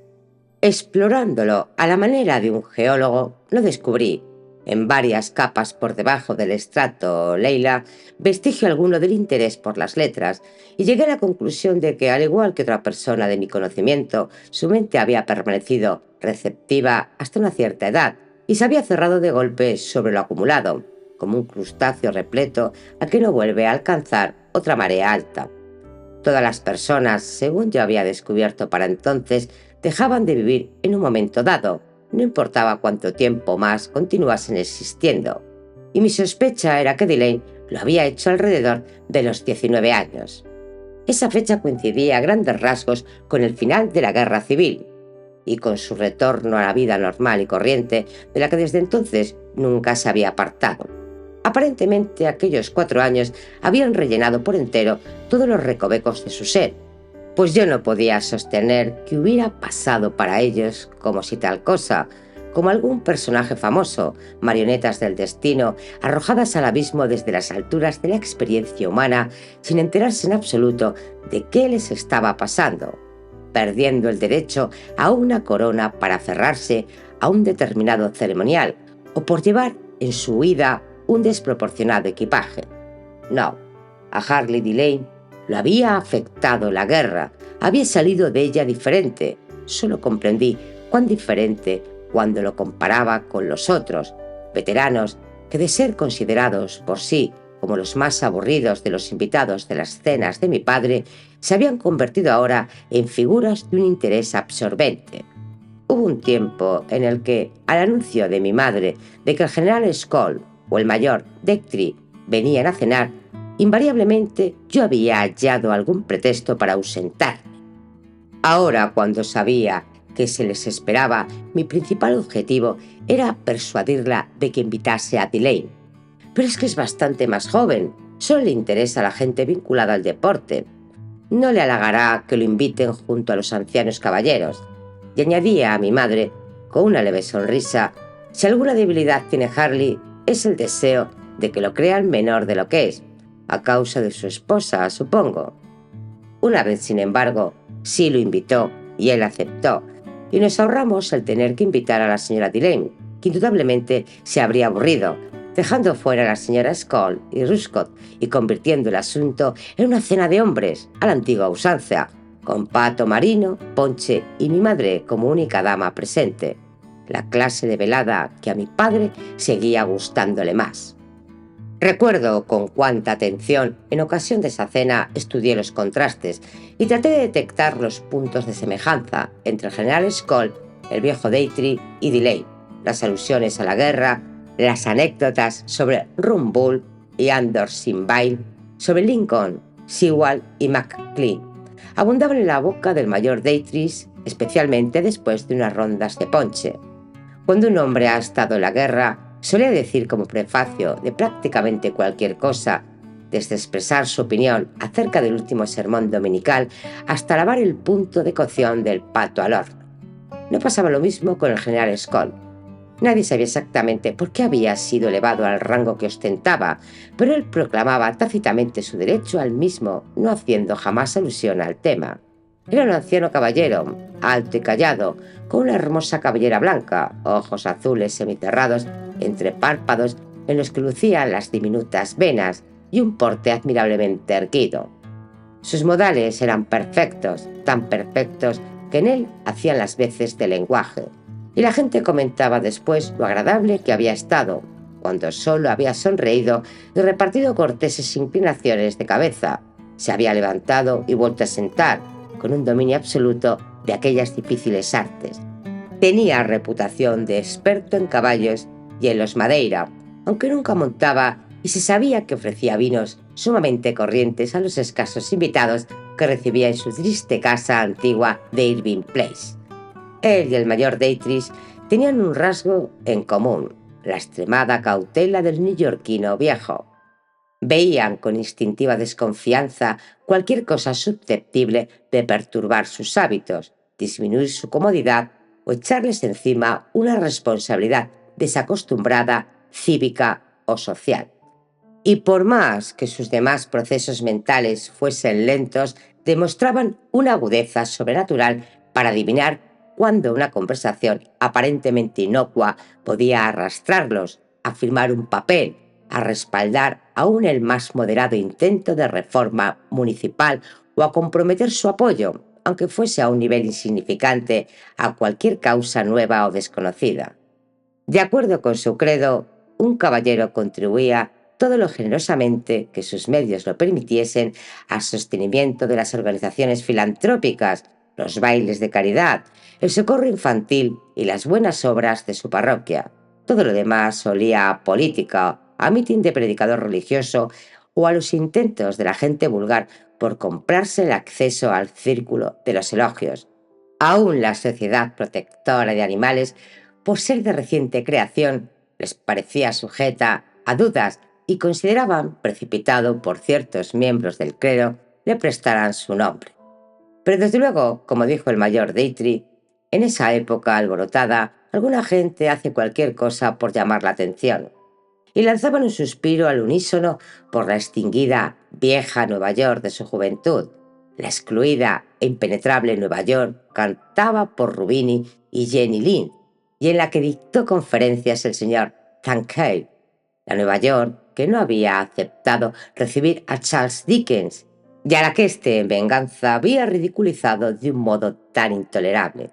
Explorándolo a la manera de un geólogo, lo descubrí, en varias capas por debajo del estrato Leila, vestigio alguno del interés por las letras, y llegué a la conclusión de que, al igual que otra persona de mi conocimiento, su mente había permanecido receptiva hasta una cierta edad y se había cerrado de golpe sobre lo acumulado, como un crustáceo repleto a que no vuelve a alcanzar otra marea alta. Todas las personas, según yo había descubierto para entonces, dejaban de vivir en un momento dado, no importaba cuánto tiempo más continuasen existiendo, y mi sospecha era que Delane lo había hecho alrededor de los 19 años. Esa fecha coincidía a grandes rasgos con el final de la Guerra Civil y con su retorno a la vida normal y corriente de la que desde entonces nunca se había apartado. Aparentemente aquellos 4 años habían rellenado por entero todos los recovecos de su ser, pues yo no podía sostener que hubiera pasado para ellos como si tal cosa, como algún personaje famoso, marionetas del destino, arrojadas al abismo desde las alturas de la experiencia humana sin enterarse en absoluto de qué les estaba pasando, perdiendo el derecho a una corona para aferrarse a un determinado ceremonial o por llevar en su huida un desproporcionado equipaje. No, a Harley Delane lo había afectado la guerra, había salido de ella diferente. Solo comprendí cuán diferente cuando lo comparaba con los otros, veteranos que, de ser considerados por sí como los más aburridos de los invitados de las cenas de mi padre, se habían convertido ahora en figuras de un interés absorbente. Hubo un tiempo en el que, al anuncio de mi madre de que el general Skoll o el mayor Dactry venían a cenar, invariablemente yo había hallado algún pretexto para ausentarme. Ahora, cuando sabía que se les esperaba, mi principal objetivo era persuadirla de que invitase a Delane. Pero es que es bastante más joven, solo le interesa a la gente vinculada al deporte. No le halagará que lo inviten junto a los ancianos caballeros. Y añadía a mi madre, con una leve sonrisa, si alguna debilidad tiene Harley, es el deseo de que lo crean menor de lo que es, a causa de su esposa, supongo. Una vez, sin embargo, sí lo invitó y él aceptó, y nos ahorramos el tener que invitar a la señora Delane, que indudablemente se habría aburrido, dejando fuera a la señora Skoll y Ruscott y convirtiendo el asunto en una cena de hombres, a la antigua usanza, con pato marino, ponche y mi madre como única dama presente, la clase de velada que a mi padre seguía gustándole más. Recuerdo con cuánta atención en ocasión de esa cena estudié los contrastes y traté de detectar los puntos de semejanza entre el general Skoll, el viejo Dactry y Delane, las alusiones a la guerra, las anécdotas sobre Rumbull y Andersonville, sobre Lincoln, Sewall y McClellan. Abundaban en la boca del mayor Dactry, especialmente después de unas rondas de ponche. Cuando un hombre ha estado en la guerra, solía decir como prefacio de prácticamente cualquier cosa, desde expresar su opinión acerca del último sermón dominical hasta lavar el punto de cocción del pato al horno. No pasaba lo mismo con el general Skoll. Nadie sabía exactamente por qué había sido elevado al rango que ostentaba, pero él proclamaba tácitamente su derecho al mismo, no haciendo jamás alusión al tema. Era un anciano caballero, alto y callado, con una hermosa cabellera blanca, ojos azules semicerrados entre párpados en los que lucían las diminutas venas y un porte admirablemente erguido. Sus modales eran perfectos, tan perfectos que en él hacían las veces de lenguaje, y la gente comentaba después lo agradable que había estado, cuando solo había sonreído y repartido corteses inclinaciones de cabeza, se había levantado y vuelto a sentar, con un dominio absoluto de aquellas difíciles artes. Tenía reputación de experto en caballos y en los Madeira, aunque nunca montaba, y se sabía que ofrecía vinos sumamente corrientes a los escasos invitados que recibía en su triste casa antigua de Irving Place. Él y el mayor Dactry tenían un rasgo en común, la extremada cautela del neoyorquino viejo. Veían con instintiva desconfianza cualquier cosa susceptible de perturbar sus hábitos, disminuir su comodidad o echarles encima una responsabilidad desacostumbrada, cívica o social. Y por más que sus demás procesos mentales fuesen lentos, demostraban una agudeza sobrenatural para adivinar cuándo una conversación aparentemente inocua podía arrastrarlos, a firmar un papel, a respaldar aún el más moderado intento de reforma municipal o a comprometer su apoyo, aunque fuese a un nivel insignificante, a cualquier causa nueva o desconocida. De acuerdo con su credo, un caballero contribuía todo lo generosamente que sus medios lo permitiesen al sostenimiento de las organizaciones filantrópicas, los bailes de caridad, el socorro infantil y las buenas obras de su parroquia. Todo lo demás olía a política, a mitin de predicador religioso o a los intentos de la gente vulgar por comprarse el acceso al círculo de los elogios. Aún la Sociedad Protectora de Animales, por ser de reciente creación, les parecía sujeta a dudas y consideraban precipitado por ciertos miembros del clero le prestaran su nombre. Pero desde luego, como dijo el mayor Deightrey, en esa época alborotada, alguna gente hace cualquier cosa por llamar la atención. Y lanzaban un suspiro al unísono por la extinguida vieja Nueva York de su juventud. La excluida e impenetrable Nueva York cantaba por Rubini y Jenny Lind, y en la que dictó conferencias el señor Thankay. La Nueva York que no había aceptado recibir a Charles Dickens, y a la que éste, en venganza, había ridiculizado de un modo tan intolerable.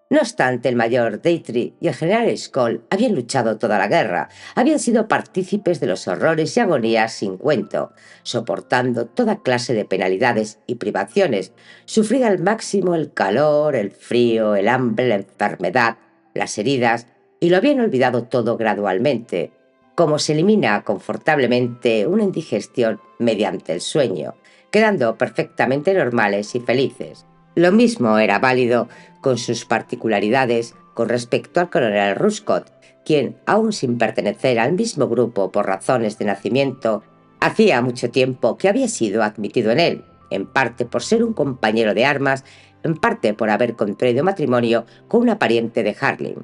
No obstante, el mayor Deightrey y el general Skoll habían luchado toda la guerra, habían sido partícipes de los horrores y agonías sin cuento, soportando toda clase de penalidades y privaciones, sufrido al máximo el calor, el frío, el hambre, la enfermedad, las heridas, y lo habían olvidado todo gradualmente, como se elimina confortablemente una indigestión mediante el sueño, quedando perfectamente normales y felices. Lo mismo era válido con sus particularidades con respecto al coronel Ruscott, quien, aun sin pertenecer al mismo grupo por razones de nacimiento, hacía mucho tiempo que había sido admitido en él, en parte por ser un compañero de armas, en parte por haber contraído matrimonio con una pariente de Harley.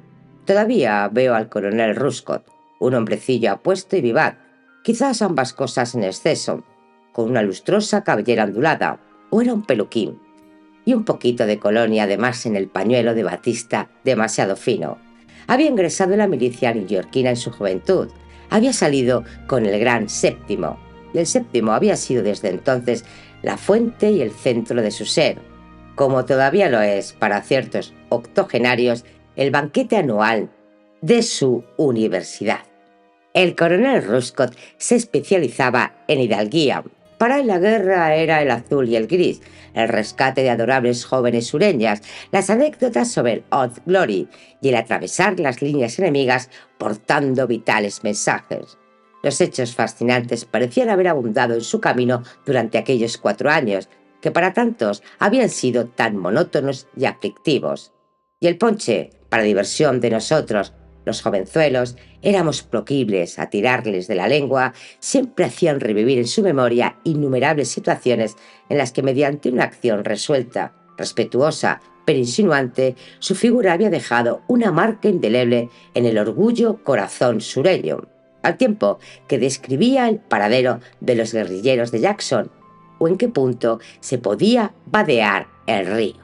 Todavía veo al coronel Ruscott, un hombrecillo apuesto y vivaz, quizás ambas cosas en exceso, con una lustrosa cabellera ondulada, o era un peluquín, y un poquito de colonia además en el pañuelo de batista demasiado fino. Había ingresado en la milicia neoyorquina en su juventud, había salido con el gran Séptimo, y el Séptimo había sido desde entonces la fuente y el centro de su ser, como todavía lo es para ciertos octogenarios el banquete anual de su universidad. El coronel Ruscott se especializaba en hidalguía. Para él la guerra era el azul y el gris, el rescate de adorables jóvenes sureñas, las anécdotas sobre el Old Glory y el atravesar las líneas enemigas portando vitales mensajes. Los hechos fascinantes parecían haber abundado en su camino durante aquellos 4 años, que para tantos habían sido tan monótonos y aflictivos. Y el ponche, para diversión de nosotros, los jovenzuelos, éramos proclives a tirarles de la lengua, siempre hacían revivir en su memoria innumerables situaciones en las que mediante una acción resuelta, respetuosa, pero insinuante, su figura había dejado una marca indeleble en el orgullo corazón sureño, al tiempo que describía el paradero de los guerrilleros de Jackson o en qué punto se podía vadear el río.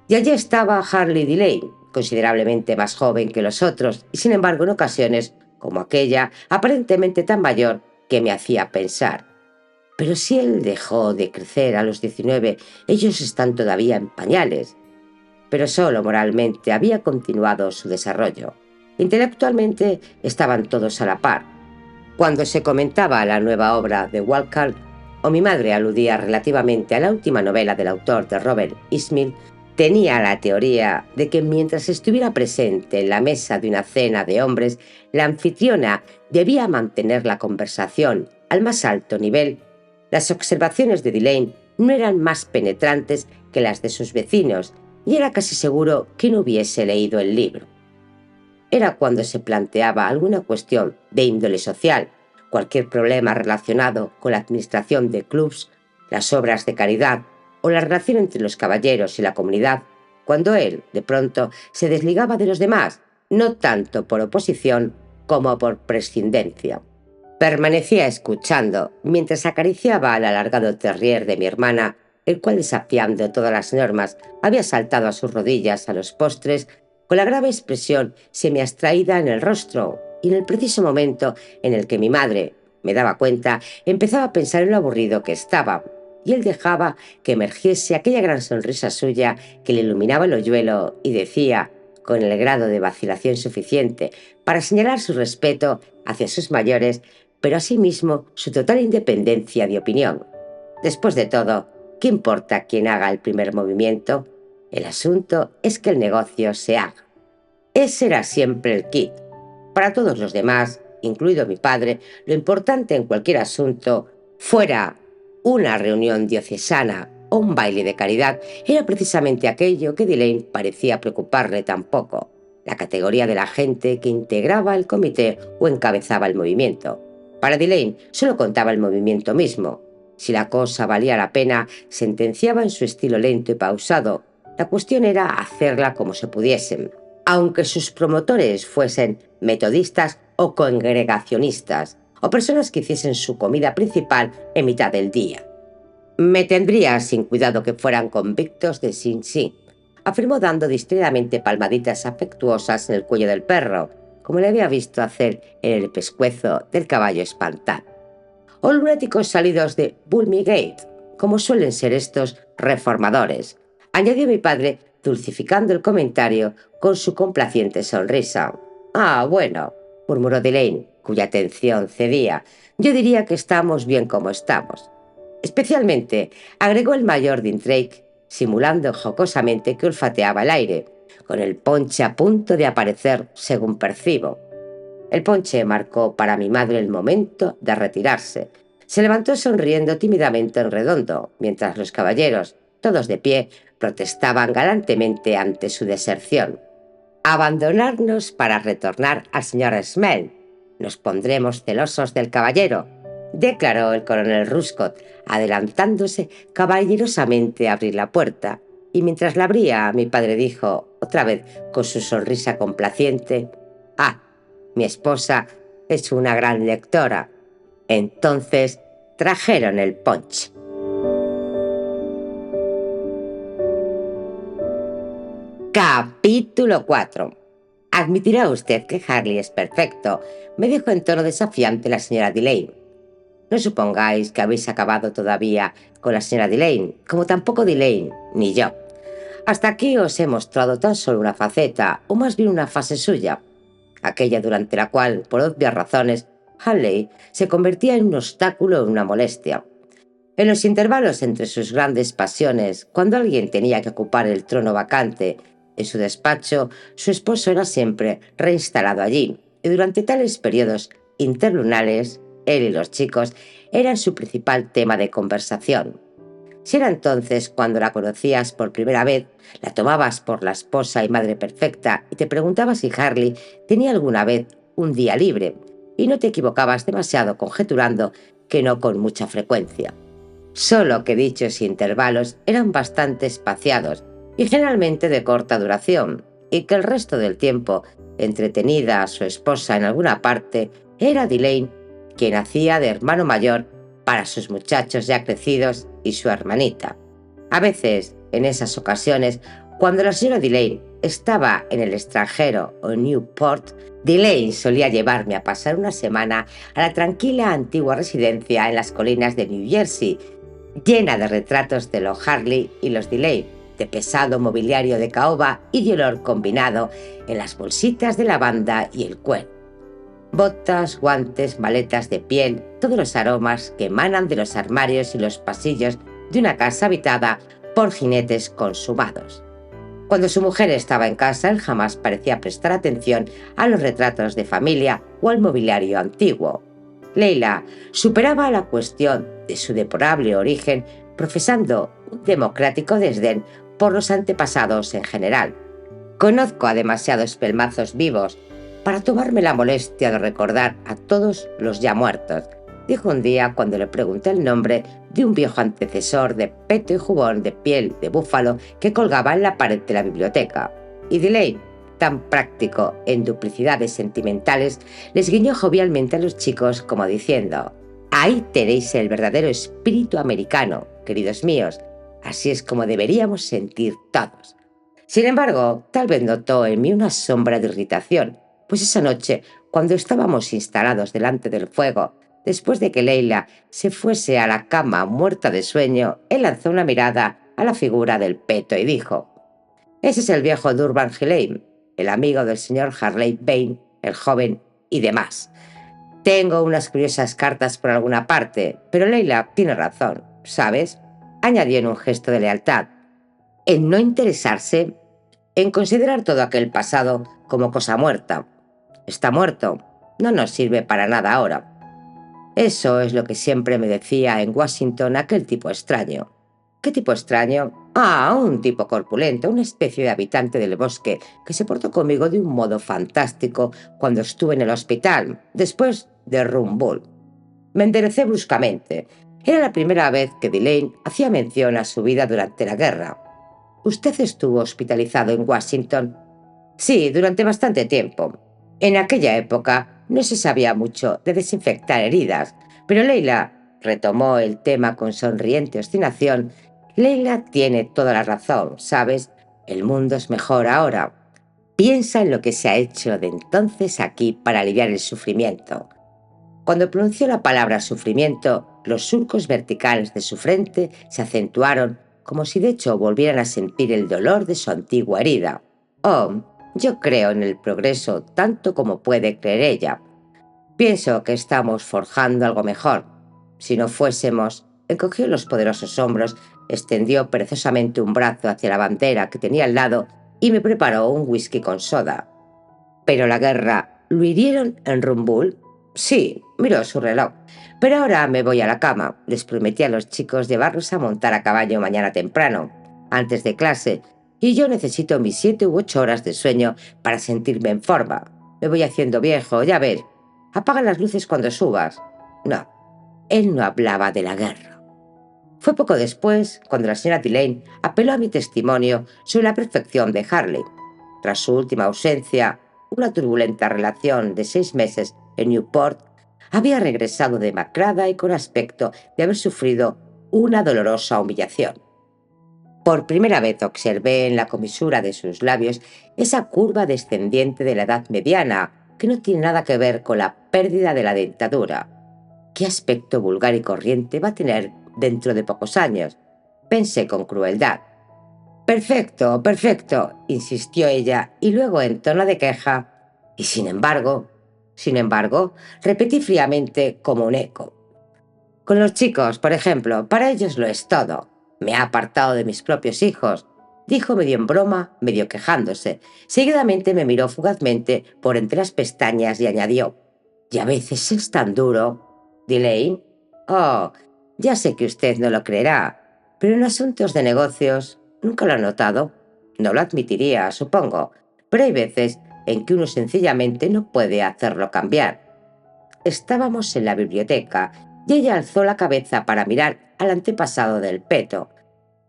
Y allí estaba Harley Delane, considerablemente más joven que los otros y sin embargo en ocasiones, como aquella, aparentemente tan mayor que me hacía pensar. Pero si él dejó de crecer a los 19, ellos están todavía en pañales. Pero solo moralmente había continuado su desarrollo. Intelectualmente estaban todos a la par. Cuando se comentaba la nueva obra de Walcott, o mi madre aludía relativamente a la última novela del autor de Robert Ismail, tenía la teoría de que mientras estuviera presente en la mesa de una cena de hombres, la anfitriona debía mantener la conversación al más alto nivel. Las observaciones de Delane no eran más penetrantes que las de sus vecinos, y era casi seguro que no hubiese leído el libro. Era cuando se planteaba alguna cuestión de índole social, cualquier problema relacionado con la administración de clubs, las obras de caridad o la relación entre los caballeros y la comunidad, cuando él, de pronto, se desligaba de los demás, no tanto por oposición como por prescindencia. Permanecía escuchando mientras acariciaba al alargado terrier de mi hermana, el cual, desafiando todas las normas, había saltado a sus rodillas a los postres con la grave expresión semiabstraída en el rostro, y en el preciso momento en el que mi madre me daba cuenta, empezaba a pensar en lo aburrido que estaba, y él dejaba que emergiese aquella gran sonrisa suya que le iluminaba el hoyuelo y decía, con el grado de vacilación suficiente para señalar su respeto hacia sus mayores, pero asimismo su total independencia de opinión: después de todo, ¿qué importa quién haga el primer movimiento? El asunto es que el negocio se haga. Ese era siempre el quid. Para todos los demás, incluido mi padre, lo importante en cualquier asunto, fuera una reunión diocesana o un baile de caridad, era precisamente aquello que Delane parecía preocuparle tan poco: la categoría de la gente que integraba el comité o encabezaba el movimiento. Para Delane solo contaba el movimiento mismo. Si la cosa valía la pena, sentenciaba en su estilo lento y pausado. La cuestión era hacerla como se pudiesen, aunque sus promotores fuesen metodistas o congregacionistas, o personas que hiciesen su comida principal en mitad del día. Me tendría sin cuidado que fueran convictos de Sing Sing, afirmó dando distraídamente palmaditas afectuosas en el cuello del perro, como le había visto hacer en el pescuezo del caballo espantado. O lunáticos salidos de Bulmigate, como suelen ser estos reformadores, añadió mi padre, dulcificando el comentario con su complaciente sonrisa. Ah, bueno, murmuró Delane, cuya atención cedía. Yo diría que estamos bien como estamos. Especialmente, agregó el mayor Dintrake, simulando jocosamente que olfateaba el aire, con el ponche a punto de aparecer, según percibo. El ponche marcó para mi madre el momento de retirarse. Se levantó sonriendo tímidamente en redondo, mientras los caballeros, todos de pie, protestaban galantemente ante su deserción. «Abandonarnos para retornar al señor Smell. Nos pondremos celosos del caballero», declaró el coronel Ruscott, adelantándose caballerosamente a abrir la puerta. Y mientras la abría, mi padre dijo, otra vez con su sonrisa complaciente: «Ah, mi esposa es una gran lectora». Entonces trajeron el punch. Capítulo 4. «Admitirá usted que Harley es perfecto», me dijo en tono desafiante la señora Delane. «No supongáis que habéis acabado todavía con la señora Delane, como tampoco Delane ni yo. Hasta aquí os he mostrado tan solo una faceta, o más bien una fase suya, aquella durante la cual, por obvias razones, Harley se convertía en un obstáculo o en una molestia. En los intervalos entre sus grandes pasiones, cuando alguien tenía que ocupar el trono vacante en su despacho, su esposo era siempre reinstalado allí, y durante tales periodos interlunales, él y los chicos eran su principal tema de conversación. Si era entonces cuando la conocías por primera vez, la tomabas por la esposa y madre perfecta y te preguntabas si Harley tenía alguna vez un día libre, y no te equivocabas demasiado conjeturando que no con mucha frecuencia. Solo que dichos intervalos eran bastante espaciados y generalmente de corta duración, y que el resto del tiempo, entretenida a su esposa en alguna parte, era Delane quien hacía de hermano mayor para sus muchachos ya crecidos y su hermanita. A veces, en esas ocasiones, cuando la señora Delane estaba en el extranjero o en Newport, Delane solía llevarme a pasar una semana a la tranquila antigua residencia en las colinas de New Jersey, llena de retratos de los Harley y los Delane, de pesado mobiliario de caoba y de olor combinado en las bolsitas de lavanda y el cuero. Botas, guantes, maletas de piel, todos los aromas que emanan de los armarios y los pasillos de una casa habitada por jinetes consumados. Cuando su mujer estaba en casa, él jamás parecía prestar atención a los retratos de familia o al mobiliario antiguo. Leila superaba la cuestión de su deplorable origen, profesando un democrático desdén por los antepasados en general. «Conozco a demasiados pelmazos vivos para tomarme la molestia de recordar a todos los ya muertos», dijo un día cuando le pregunté el nombre de un viejo antecesor de peto y jubón de piel de búfalo que colgaba en la pared de la biblioteca. Y Delane, tan práctico en duplicidades sentimentales, les guiñó jovialmente a los chicos como diciendo: «Ahí tenéis el verdadero espíritu americano, queridos míos. Así es como deberíamos sentir todos». Sin embargo, tal vez notó en mí una sombra de irritación, pues esa noche, Cuando estábamos instalados delante del fuego, después de que Leila se fuese a la cama muerta de sueño, él lanzó una mirada a la figura del peto y dijo: «Ese es el viejo Durban Gillane, el amigo del señor Harley Payne, el joven y demás. Tengo unas curiosas cartas por alguna parte, pero Leila tiene razón, ¿sabes?», añadió en un gesto de lealtad, «en no interesarse, en considerar todo aquel pasado como cosa muerta. Está muerto, no nos sirve para nada ahora». Eso es lo que siempre me decía en Washington aquel tipo extraño. ¿Qué tipo extraño? Ah, un tipo corpulento, una especie de habitante del bosque que se portó conmigo de un modo fantástico cuando estuve en el hospital, después de Rumbull. Me enderecé bruscamente. Era la primera vez que Delane hacía mención a su vida durante la guerra. «¿Usted estuvo hospitalizado en Washington?» «Sí, durante bastante tiempo. En aquella época no se sabía mucho de desinfectar heridas, pero Leila», retomó el tema con sonriente obstinación, «Leila tiene toda la razón, ¿sabes? El mundo es mejor ahora. Piensa en lo que se ha hecho de entonces aquí para aliviar el sufrimiento». Cuando pronunció la palabra sufrimiento, los surcos verticales de su frente se acentuaron, como si de hecho volvieran a sentir el dolor de su antigua herida. «Oh, yo creo en el progreso tanto como puede creer ella. Pienso que estamos forjando algo mejor. Si no fuésemos», encogió los poderosos hombros, extendió perezosamente un brazo hacia la bandera que tenía al lado y me preparó un whisky con soda. «¿Pero la guerra lo hirieron en Rumbull?» «Sí», miró su reloj. «Pero ahora me voy a la cama. Les prometí a los chicos llevarlos a montar a caballo mañana temprano, antes de clase, y yo necesito mis 7 u 8 horas de sueño para sentirme en forma. Me voy haciendo viejo, ya ves. Apaga las luces cuando subas». No, él no hablaba de la guerra. Fue poco después cuando la señora Delane apeló a mi testimonio sobre la perfección de Harley. Tras su última ausencia, una turbulenta relación de 6 meses en Newport, había regresado demacrada y con aspecto de haber sufrido una dolorosa humillación. Por primera vez observé en la comisura de sus labios esa curva descendiente de la edad mediana, que no tiene nada que ver con la pérdida de la dentadura. «¿Qué aspecto vulgar y corriente va a tener dentro de pocos años?», pensé con crueldad. «Perfecto, perfecto», insistió ella, y luego en tono de queja: «Y sin embargo», repetí fríamente como un eco. «Con los chicos, por ejemplo, para ellos lo es todo. Me ha apartado de mis propios hijos», dijo medio en broma, medio quejándose. Seguidamente me miró fugazmente por entre las pestañas y añadió: «Y a veces es tan duro». «¿Delane? Oh, ya sé que usted no lo creerá, pero en asuntos de negocios nunca lo ha notado. No lo admitiría, supongo, pero hay veces en que uno sencillamente no puede hacerlo cambiar». Estábamos en la biblioteca y ella alzó la cabeza para mirar al antepasado del peto.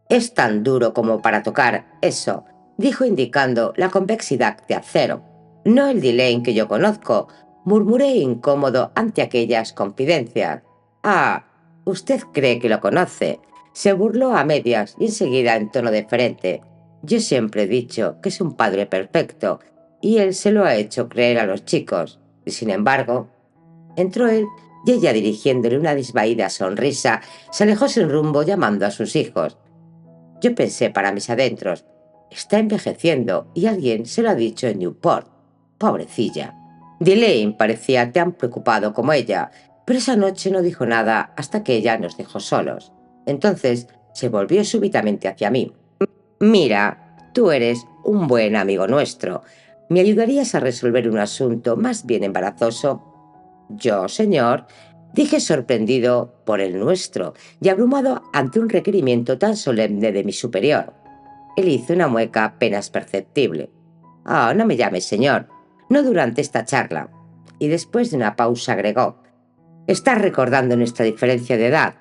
«Es tan duro como para tocar eso», dijo indicando la convexidad de acero. «No el Delane que yo conozco», murmuré incómodo ante aquellas confidencias. «Ah, usted cree que lo conoce», se burló a medias y enseguida en tono deferente: «Yo siempre he dicho que es un padre perfecto y él se lo ha hecho creer a los chicos. Y sin embargo». Entró él y ella, dirigiéndole una disvaída sonrisa, se alejó sin rumbo llamando a sus hijos. Yo pensé para mis adentros: «Está envejeciendo y alguien se lo ha dicho en Newport. Pobrecilla». Delane parecía tan preocupado como ella, pero esa noche no dijo nada hasta que ella nos dejó solos. Entonces se volvió súbitamente hacia mí. «Mira, tú eres un buen amigo nuestro. ¿Me ayudarías a resolver un asunto más bien embarazoso?» «Yo, señor», dije, sorprendido por el nuestro y abrumado ante un requerimiento tan solemne de mi superior. Él hizo una mueca apenas perceptible. «Oh, no me llames señor, no durante esta charla». Y después de una pausa agregó: «¿Estás recordando nuestra diferencia de edad?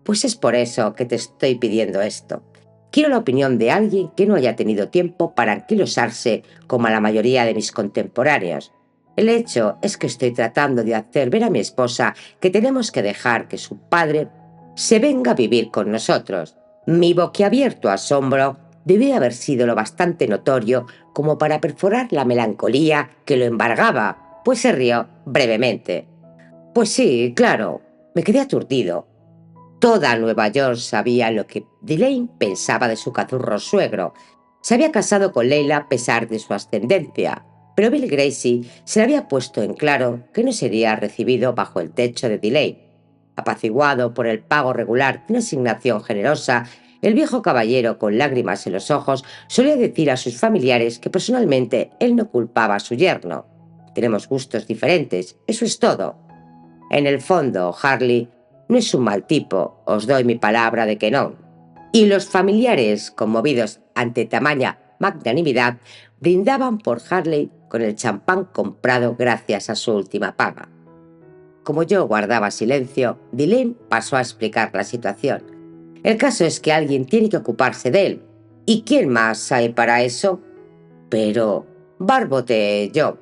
Pues es por eso que te estoy pidiendo esto. Quiero la opinión de alguien que no haya tenido tiempo para anquilosarse como a la mayoría de mis contemporáneos. El hecho es que estoy tratando de hacer ver a mi esposa que tenemos que dejar que su padre se venga a vivir con nosotros». Mi boquiabierto asombro debía haber sido lo bastante notorio como para perforar la melancolía que lo embargaba. Pues se rió brevemente. Pues sí, claro, me quedé aturdido. Toda Nueva York sabía lo que Delane pensaba de su cazurro suegro. Se había casado con Leila a pesar de su ascendencia, pero Bill Gracie se le había puesto en claro que no sería recibido bajo el techo de Delane. Apaciguado por el pago regular de una asignación generosa, el viejo caballero, con lágrimas en los ojos, solía decir a sus familiares que personalmente él no culpaba a su yerno. Tenemos gustos diferentes, eso es todo. En el fondo, Harley no es un mal tipo, os doy mi palabra de que no. Y los familiares, conmovidos ante tamaña magnanimidad, brindaban por Harley con el champán comprado gracias a su última paga. Como yo guardaba silencio, Delane pasó a explicar la situación. El caso es que alguien tiene que ocuparse de él. ¿Y quién más hay para eso? Pero, bárbote yo.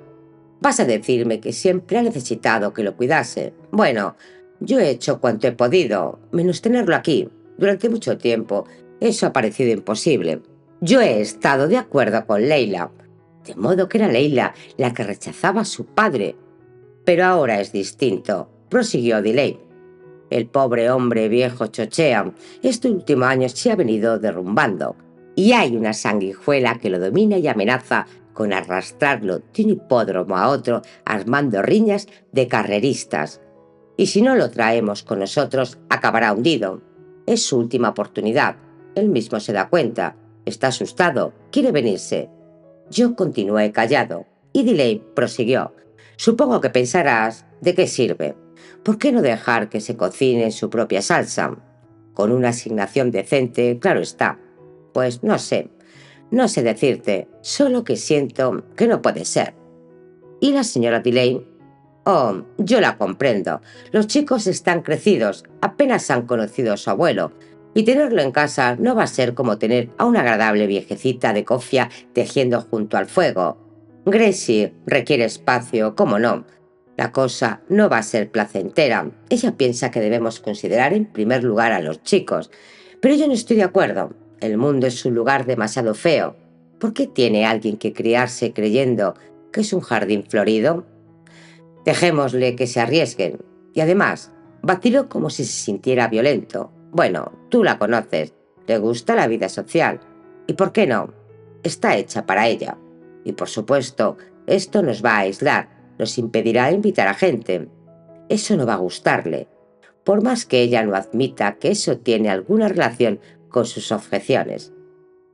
Vas a decirme que siempre ha necesitado que lo cuidase. Bueno, yo he hecho cuanto he podido, menos tenerlo aquí. Durante mucho tiempo, eso ha parecido imposible. Yo he estado de acuerdo con Leila, de modo que era Leila la que rechazaba a su padre. Pero ahora es distinto, prosiguió Delane. El pobre hombre viejo chochea. Este último año se ha venido derrumbando. Y hay una sanguijuela que lo domina y amenaza con arrastrarlo de un hipódromo a otro, armando riñas de carreristas. Y si no lo traemos con nosotros, acabará hundido. Es su última oportunidad. Él mismo se da cuenta. Está asustado. Quiere venirse. Yo continué callado. Y Delane prosiguió. Supongo que pensarás, ¿de qué sirve? ¿Por qué no dejar que se cocine en su propia salsa? Con una asignación decente, claro está. Pues no sé decirte, solo que siento que no puede ser. ¿Y la señora Delane? Oh, yo la comprendo. Los chicos están crecidos, apenas han conocido a su abuelo, y tenerlo en casa no va a ser como tener a una agradable viejecita de cofia tejiendo junto al fuego. Gracie requiere espacio, cómo no. La cosa no va a ser placentera. Ella piensa que debemos considerar en primer lugar a los chicos, pero yo no estoy de acuerdo. El mundo es un lugar demasiado feo. ¿Por qué tiene alguien que criarse creyendo que es un jardín florido? Dejémosle que se arriesguen. Y además, vaciló como si se sintiera violento. Bueno, tú la conoces. Le gusta la vida social. ¿Y por qué no? Está hecha para ella. Y por supuesto, esto nos va a aislar, nos impedirá invitar a gente. Eso no va a gustarle, por más que ella no admita que eso tiene alguna relación con sus objeciones.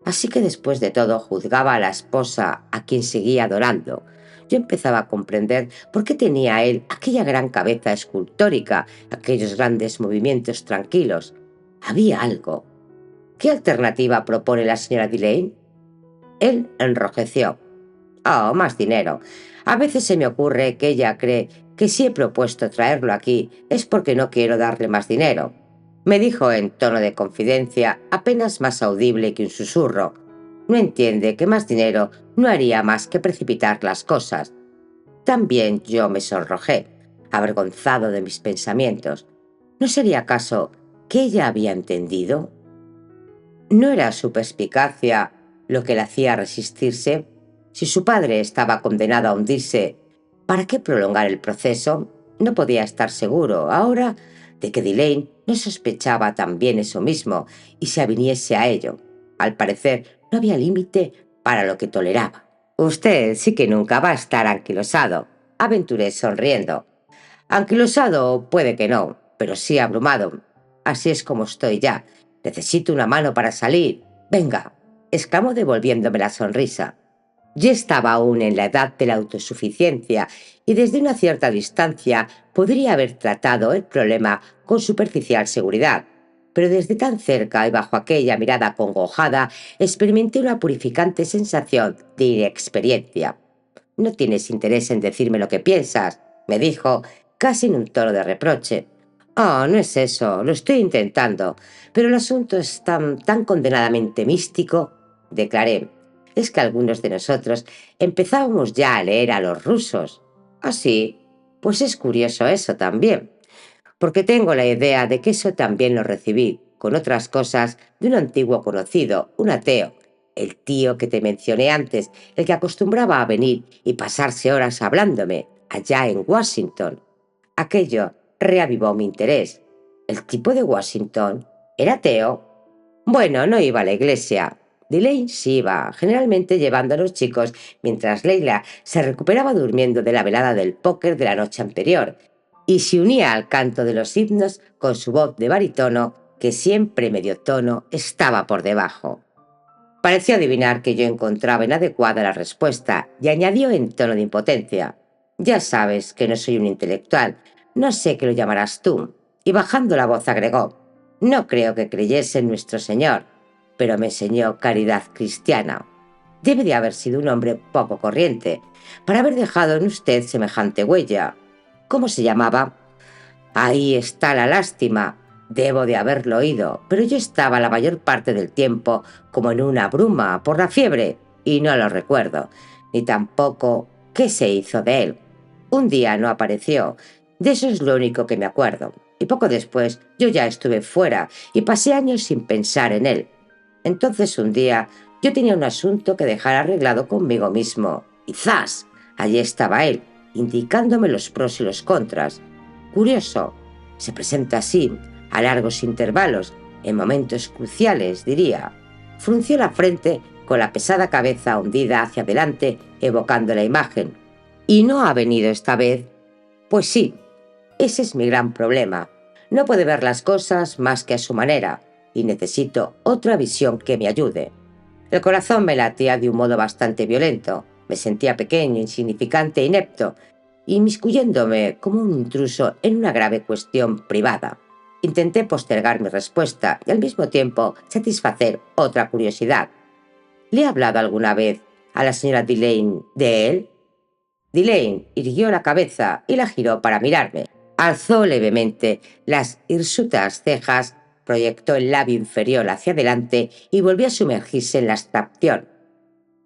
Así que después de todo juzgaba a la esposa a quien seguía adorando. Yo empezaba a comprender por qué tenía él aquella gran cabeza escultórica, aquellos grandes movimientos tranquilos. Había algo. ¿Qué alternativa propone la señora Delane? Él enrojeció. Oh, más dinero. A veces se me ocurre que ella cree que si he propuesto traerlo aquí es porque no quiero darle más dinero. Me dijo en tono de confidencia, apenas más audible que un susurro. No entiende que más dinero no haría más que precipitar las cosas. También yo me sonrojé, avergonzado de mis pensamientos. ¿No sería acaso que ella había entendido? ¿No era su perspicacia lo que le hacía resistirse? Si su padre estaba condenado a hundirse, ¿para qué prolongar el proceso? No podía estar seguro ahora de que Delane no sospechaba también eso mismo y se aviniese a ello. Al parecer, no había límite para lo que toleraba. Usted sí que nunca va a estar anquilosado, aventuré sonriendo. Anquilosado puede que no, pero sí abrumado. Así es como estoy ya. Necesito una mano para salir. Venga, exclamó devolviéndome la sonrisa. Yo estaba aún en la edad de la autosuficiencia y desde una cierta distancia podría haber tratado el problema con superficial seguridad. Pero desde tan cerca y bajo aquella mirada acongojada experimenté una purificante sensación de inexperiencia. No tienes interés en decirme lo que piensas, me dijo, casi en un tono de reproche. Oh, no es eso, lo estoy intentando, pero el asunto es tan condenadamente místico, declaré. Es que algunos de nosotros empezábamos ya a leer a los rusos. ¿Ah, sí? Pues es curioso eso también, porque tengo la idea de que eso también lo recibí, con otras cosas, de un antiguo conocido, un ateo, el tío que te mencioné antes, el que acostumbraba a venir y pasarse horas hablándome. allá en Washington. Aquello reavivó mi interés. ¿El tipo de Washington era ateo? Bueno, no iba a la iglesia. Delane sí iba, generalmente llevando a los chicos, mientras Leila se recuperaba durmiendo de la velada del póker de la noche anterior, y se unía al canto de los himnos con su voz de barítono, que siempre medio tono estaba por debajo. Pareció adivinar que yo encontraba inadecuada la respuesta y añadió en tono de impotencia: «Ya sabes que no soy un intelectual, no sé qué lo llamarás tú». Y bajando la voz agregó: «No creo que creyese en nuestro Señor, pero me enseñó caridad cristiana. Debe de haber sido un hombre poco corriente para haber dejado en usted semejante huella. ¿Cómo se llamaba?». «Ahí está la lástima. Debo de haberlo oído, pero yo estaba la mayor parte del tiempo como en una bruma por la fiebre y no lo recuerdo, ni tampoco qué se hizo de él. Un día no apareció, de eso es lo único que me acuerdo, y poco después yo ya estuve fuera y pasé años sin pensar en él. Entonces un día yo tenía un asunto que dejar arreglado conmigo mismo, y ¡zas!, allí estaba él, indicándome los pros y los contras. Curioso, se presenta así, a largos intervalos, en momentos cruciales, diría». Frunció la frente con la pesada cabeza hundida hacia adelante, evocando la imagen. «¿Y no ha venido esta vez?». «Pues sí, ese es mi gran problema. No puede ver las cosas más que a su manera, y necesito otra visión que me ayude». El corazón me latía de un modo bastante violento. Me sentía pequeño, insignificante e inepto, inmiscuyéndome como un intruso en una grave cuestión privada. Intenté postergar mi respuesta y al mismo tiempo satisfacer otra curiosidad. «¿Le he hablado alguna vez a la señora Delane de él?». Delane irguió la cabeza y la giró para mirarme. Alzó levemente las hirsutas cejas, proyectó el labio inferior hacia adelante y volvió a sumergirse en la abstracción.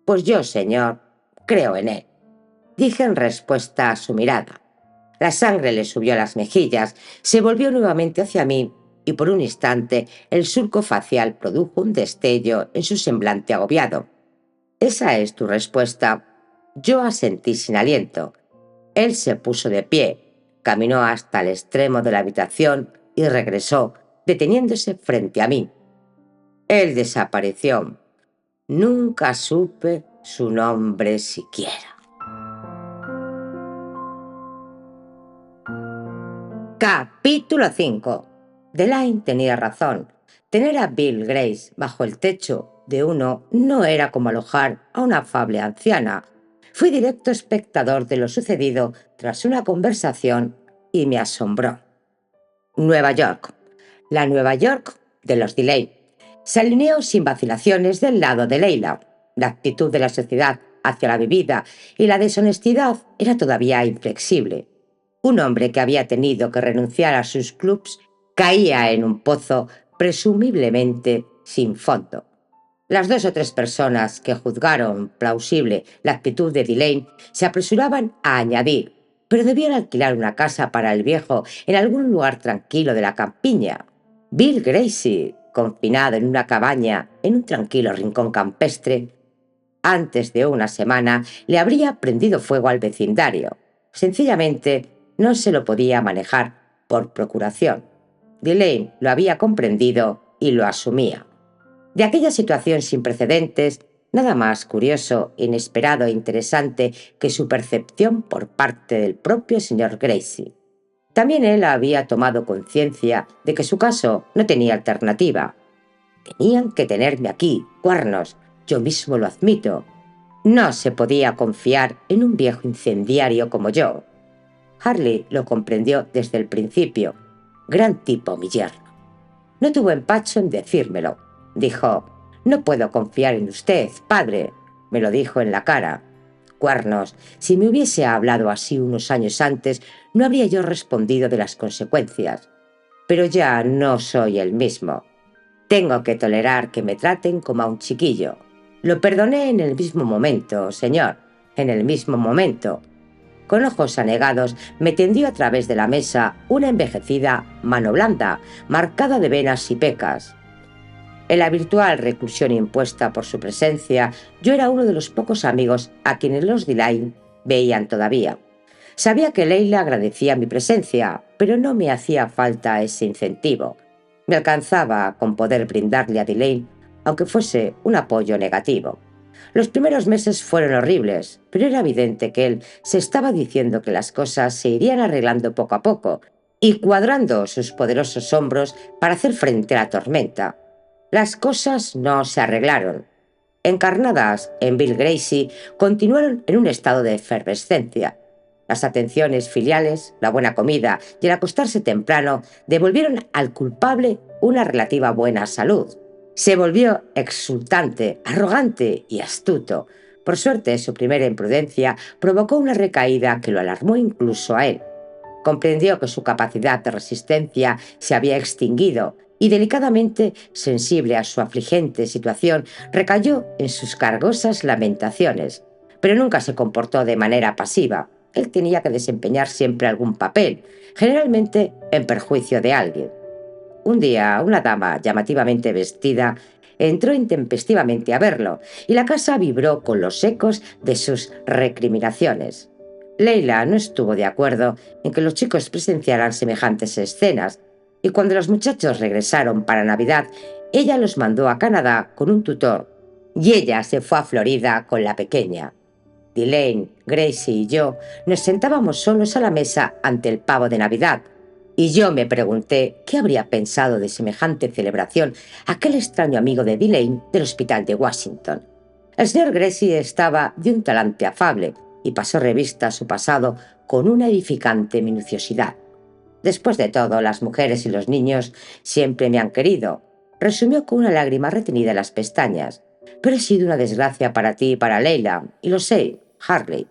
«Pues yo, señor, creo en él», dije en respuesta a su mirada. La sangre le subió a las mejillas, se volvió nuevamente hacia mí y por un instante el surco facial produjo un destello en su semblante agobiado. «¿Esa es tu respuesta?». Yo asentí sin aliento. Él se puso de pie, caminó hasta el extremo de la habitación y regresó, deteniéndose frente a mí. Él desapareció. Nunca supe su nombre siquiera. Capítulo 5. Delane tenía razón. Tener a Bill Grace bajo el techo de uno no era como alojar a una afable anciana. Fui directo espectador de lo sucedido tras una conversación y me asombró. Nueva York. La Nueva York de los Delane se alineó sin vacilaciones del lado de Leila. La actitud de la sociedad hacia la bebida y la deshonestidad era todavía inflexible. Un hombre que había tenido que renunciar a sus clubs caía en un pozo presumiblemente sin fondo. Las 2 o 3 personas que juzgaron plausible la actitud de Delane se apresuraban a añadir: «Pero debían alquilar una casa para el viejo en algún lugar tranquilo de la campiña». Bill Gracie, confinado en una cabaña en un tranquilo rincón campestre, antes de una semana le habría prendido fuego al vecindario. Sencillamente no se lo podía manejar por procuración. Delane lo había comprendido y lo asumía. De aquella situación sin precedentes, nada más curioso, inesperado e interesante que su percepción por parte del propio señor Gracie. También él había tomado conciencia de que su caso no tenía alternativa. «Tenían que tenerme aquí, cuernos, yo mismo lo admito. No se podía confiar en un viejo incendiario como yo». Harley lo comprendió desde el principio. Gran tipo, mi yerno. No tuvo empacho en decírmelo. Dijo: «No puedo confiar en usted, padre». Me lo dijo en la cara. Cuernos, si me hubiese hablado así unos años antes, no habría yo respondido de las consecuencias. Pero ya no soy el mismo. Tengo que tolerar que me traten como a un chiquillo. Lo perdoné en el mismo momento, señor, en el mismo momento. Con ojos anegados me tendió a través de la mesa una envejecida mano blanda, marcada de venas y pecas. En la virtual reclusión impuesta por su presencia, yo era uno de los pocos amigos a quienes los Delane veían todavía. Sabía que Leila agradecía mi presencia, pero no me hacía falta ese incentivo. Me alcanzaba con poder brindarle a Delane, aunque fuese un apoyo negativo. Los primeros meses fueron horribles, pero era evidente que él se estaba diciendo que las cosas se irían arreglando poco a poco y cuadrando sus poderosos hombros para hacer frente a la tormenta. Las cosas no se arreglaron. Encarnadas en Bill Gracie, continuaron en un estado de efervescencia. Las atenciones filiales, la buena comida y el acostarse temprano devolvieron al culpable una relativa buena salud. Se volvió exultante, arrogante y astuto. Por suerte, su primera imprudencia provocó una recaída que lo alarmó incluso a él. Comprendió que su capacidad de resistencia se había extinguido y, delicadamente sensible a su afligente situación, recayó en sus cargosas lamentaciones. Pero nunca se comportó de manera pasiva. Él tenía que desempeñar siempre algún papel, generalmente en perjuicio de alguien. Un día, una dama llamativamente vestida entró intempestivamente a verlo y la casa vibró con los ecos de sus recriminaciones. Leila no estuvo de acuerdo en que los chicos presenciaran semejantes escenas y cuando los muchachos regresaron para Navidad, ella los mandó a Canadá con un tutor y ella se fue a Florida con la pequeña. Delane, Gracie y yo nos sentábamos solos a la mesa ante el pavo de Navidad, y yo me pregunté qué habría pensado de semejante celebración aquel extraño amigo de Delane del hospital de Washington. El señor Gracie estaba de un talante afable y pasó revista a su pasado con una edificante minuciosidad. Después de todo, las mujeres y los niños siempre me han querido, resumió con una lágrima retenida en las pestañas. Pero he sido una desgracia para ti y para Leila, y lo sé, Harley.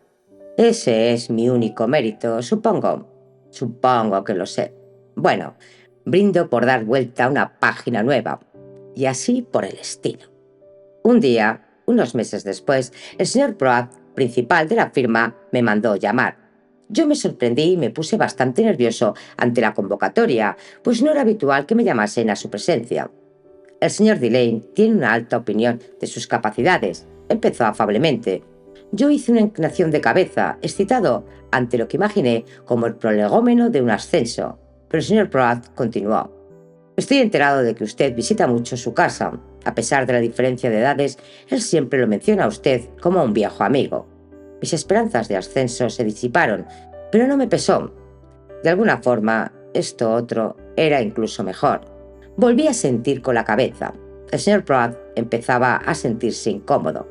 Ese es mi único mérito, supongo. Supongo que lo sé. Bueno, brindo por dar vuelta a una página nueva, y así por el estilo. Un día, unos meses después, el señor Proat, principal de la firma, me mandó llamar. Yo me sorprendí y me puse bastante nervioso ante la convocatoria, pues no era habitual que me llamasen a su presencia. El señor Delane tiene una alta opinión de sus capacidades, empezó afablemente. Yo hice una inclinación de cabeza, excitado ante lo que imaginé como el prolegómeno de un ascenso, pero el señor Proat continuó. Estoy enterado de que usted visita mucho su casa. A pesar de la diferencia de edades, él siempre lo menciona a usted como a un viejo amigo. Mis esperanzas de ascenso se disiparon, pero no me pesó. De alguna forma, esto otro era incluso mejor. Volví a sentir con la cabeza. El señor Proat empezaba a sentirse incómodo.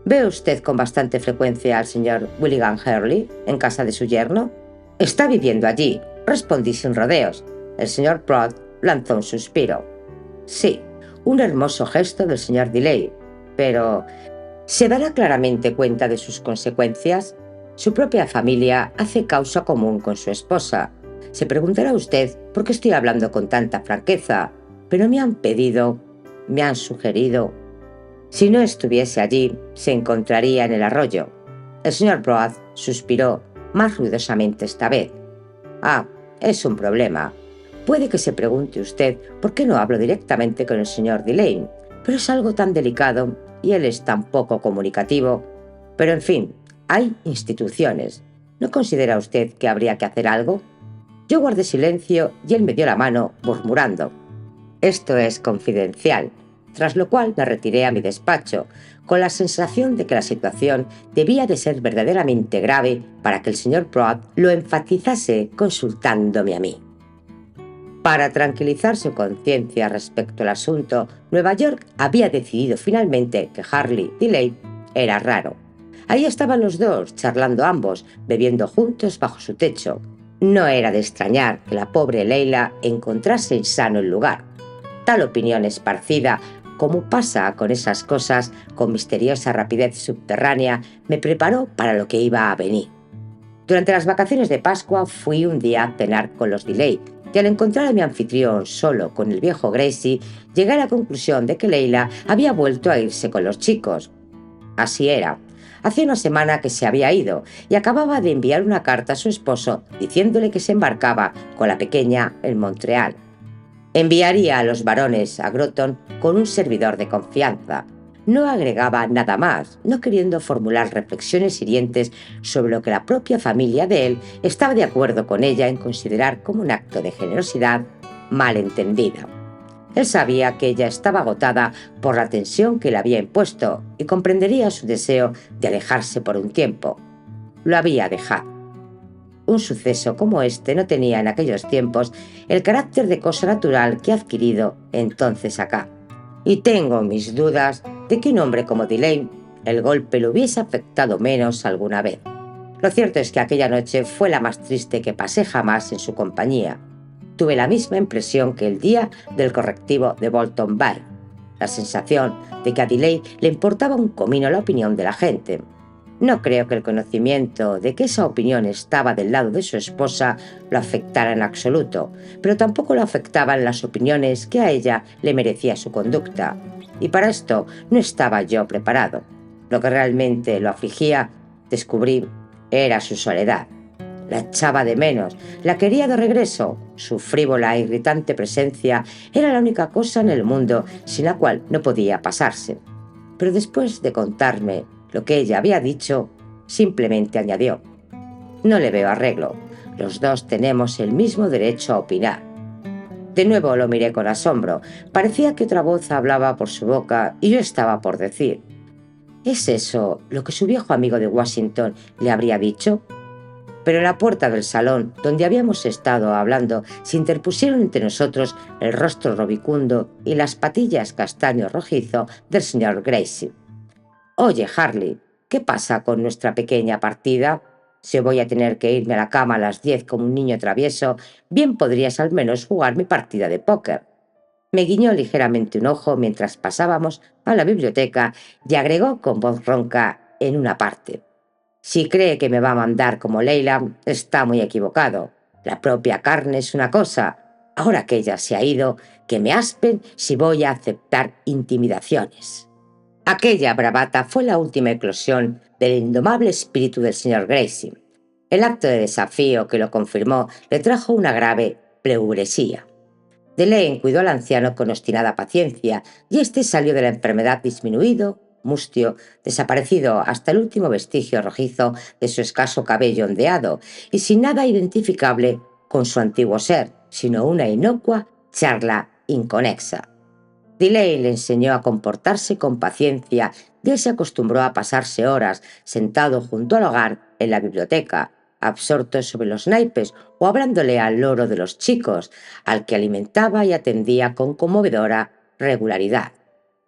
¿Ve usted con bastante frecuencia al señor William Hurley en casa de su yerno? Está viviendo allí, respondí sin rodeos. El señor Proat lanzó un suspiro. Sí, un hermoso gesto del señor Delane, pero ¿se dará claramente cuenta de sus consecuencias? Su propia familia hace causa común con su esposa. Se preguntará usted por qué estoy hablando con tanta franqueza, pero me han sugerido. Si no estuviese allí, se encontraría en el arroyo. El señor Proat suspiró más ruidosamente esta vez. Ah, es un problema. Puede que se pregunte usted por qué no hablo directamente con el señor Delane, pero es algo tan delicado y él es tan poco comunicativo. Pero en fin, hay instituciones. ¿No considera usted que habría que hacer algo? Yo guardé silencio y él me dio la mano, murmurando: «Esto es confidencial», tras lo cual me retiré a mi despacho, con la sensación de que la situación debía de ser verdaderamente grave para que el señor Proat lo enfatizase consultándome a mí. Para tranquilizar su conciencia respecto al asunto, Nueva York había decidido finalmente que Harley Delane era raro. Ahí estaban los dos, charlando ambos, bebiendo juntos bajo su techo. No era de extrañar que la pobre Leila encontrase insano el lugar. Tal opinión esparcida, como pasa con esas cosas con misteriosa rapidez subterránea, me preparó para lo que iba a venir. Durante las vacaciones de Pascua fui un día a cenar con los Delane, y al encontrar a mi anfitrión solo con el viejo Gracie, llegué a la conclusión de que Leila había vuelto a irse con los chicos. Así era. Hacía una semana que se había ido y acababa de enviar una carta a su esposo diciéndole que se embarcaba con la pequeña en Montreal. Enviaría a los varones a Groton con un servidor de confianza. No agregaba nada más, no queriendo formular reflexiones hirientes sobre lo que la propia familia de él estaba de acuerdo con ella en considerar como un acto de generosidad mal entendida. Él sabía que ella estaba agotada por la tensión que le había impuesto y comprendería su deseo de alejarse por un tiempo. Lo había dejado. Un suceso como este no tenía en aquellos tiempos el carácter de cosa natural que ha adquirido entonces acá. Y tengo mis dudas de que un hombre como Delane el golpe lo hubiese afectado menos alguna vez. Lo cierto es que aquella noche fue la más triste que pasé jamás en su compañía. Tuve la misma impresión que el día del correctivo de Bolton Bay, la sensación de que a Delane le importaba un comino la opinión de la gente. No creo que el conocimiento de que esa opinión estaba del lado de su esposa lo afectara en absoluto, pero tampoco lo afectaban las opiniones que a ella le merecía su conducta. Y para esto no estaba yo preparado. Lo que realmente lo afligía, descubrí, era su soledad. La echaba de menos, la quería de regreso. Su frívola e irritante presencia era la única cosa en el mundo sin la cual no podía pasarse. Pero después de contarme lo que ella había dicho, simplemente añadió: «No le veo arreglo. Los dos tenemos el mismo derecho a opinar». De nuevo lo miré con asombro. Parecía que otra voz hablaba por su boca y yo estaba por decir: «¿Es eso lo que su viejo amigo de Washington le habría dicho?». Pero en la puerta del salón, donde habíamos estado hablando, se interpusieron entre nosotros el rostro robicundo y las patillas castaño rojizo del señor Gracie. «Oye, Harley, ¿qué pasa con nuestra pequeña partida? Si voy a tener que irme a la cama a las 10 como un niño travieso, bien podrías al menos jugar mi partida de póker». Me guiñó ligeramente un ojo mientras pasábamos a la biblioteca y agregó con voz ronca en una parte: «Si cree que me va a mandar como Leila, está muy equivocado. La propia carne es una cosa. Ahora que ella se ha ido, que me aspen si voy a aceptar intimidaciones». Aquella bravata fue la última eclosión del indomable espíritu del señor Gracie. El acto de desafío que lo confirmó le trajo una grave pleuresía. Delane cuidó al anciano con obstinada paciencia y éste salió de la enfermedad disminuido, mustio, desaparecido hasta el último vestigio rojizo de su escaso cabello ondeado y sin nada identificable con su antiguo ser, sino una inocua charla inconexa. Delane le enseñó a comportarse con paciencia y él se acostumbró a pasarse horas sentado junto al hogar en la biblioteca, absorto sobre los naipes o hablándole al loro de los chicos, al que alimentaba y atendía con conmovedora regularidad.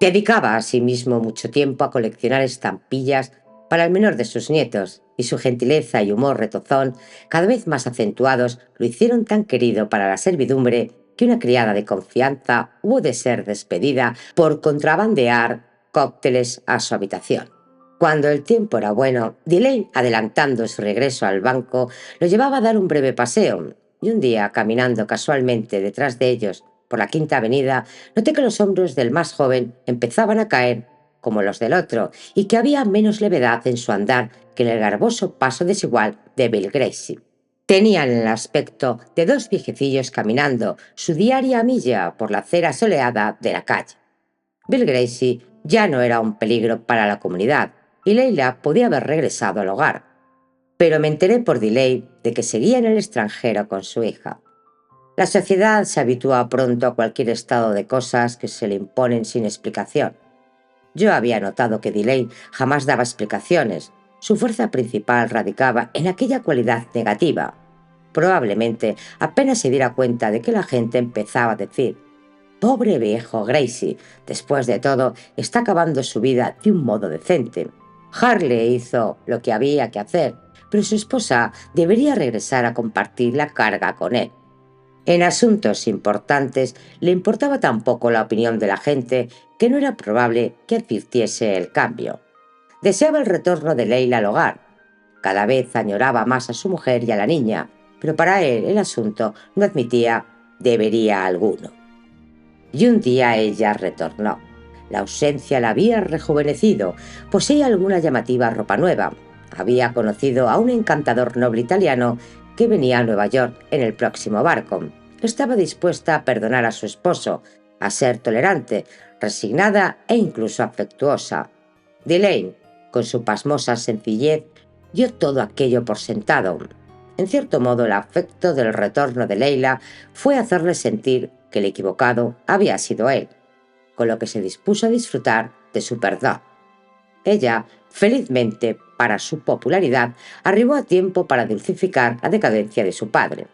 Dedicaba asimismo mucho tiempo a coleccionar estampillas para el menor de sus nietos, y su gentileza y humor retozón, cada vez más acentuados, lo hicieron tan querido para la servidumbre que una criada de confianza hubo de ser despedida por contrabandear cócteles a su habitación. Cuando el tiempo era bueno, Delane, adelantando su regreso al banco, lo llevaba a dar un breve paseo, y un día, caminando casualmente detrás de ellos por la Quinta Avenida, noté que los hombros del más joven empezaban a caer como los del otro, y que había menos levedad en su andar que en el garboso paso desigual de Bill Gracie. Tenían el aspecto de dos viejecillos caminando su diaria milla por la acera soleada de la calle. Bill Gracie ya no era un peligro para la comunidad y Leila podía haber regresado al hogar. Pero me enteré por Delane de que seguía en el extranjero con su hija. La sociedad se habitúa pronto a cualquier estado de cosas que se le imponen sin explicación. Yo había notado que Delane jamás daba explicaciones. Su fuerza principal radicaba en aquella cualidad negativa. Probablemente apenas se diera cuenta de que la gente empezaba a decir: «Pobre viejo Gracie, después de todo, está acabando su vida de un modo decente». Harley hizo lo que había que hacer, pero su esposa debería regresar a compartir la carga con él. En asuntos importantes le importaba tan poco la opinión de la gente que no era probable que advirtiese el cambio. Deseaba el retorno de Leila al hogar. Cada vez añoraba más a su mujer y a la niña, pero para él el asunto no admitía debería alguno. Y un día ella retornó. La ausencia la había rejuvenecido, poseía alguna llamativa ropa nueva. Había conocido a un encantador noble italiano que venía a Nueva York en el próximo barco. Estaba dispuesta a perdonar a su esposo, a ser tolerante, resignada e incluso afectuosa. Delane, con su pasmosa sencillez, dio todo aquello por sentado. En cierto modo, el afecto del retorno de Leila fue hacerle sentir que el equivocado había sido él, con lo que se dispuso a disfrutar de su perdón. Ella, felizmente para su popularidad, arribó a tiempo para dulcificar la decadencia de su padre.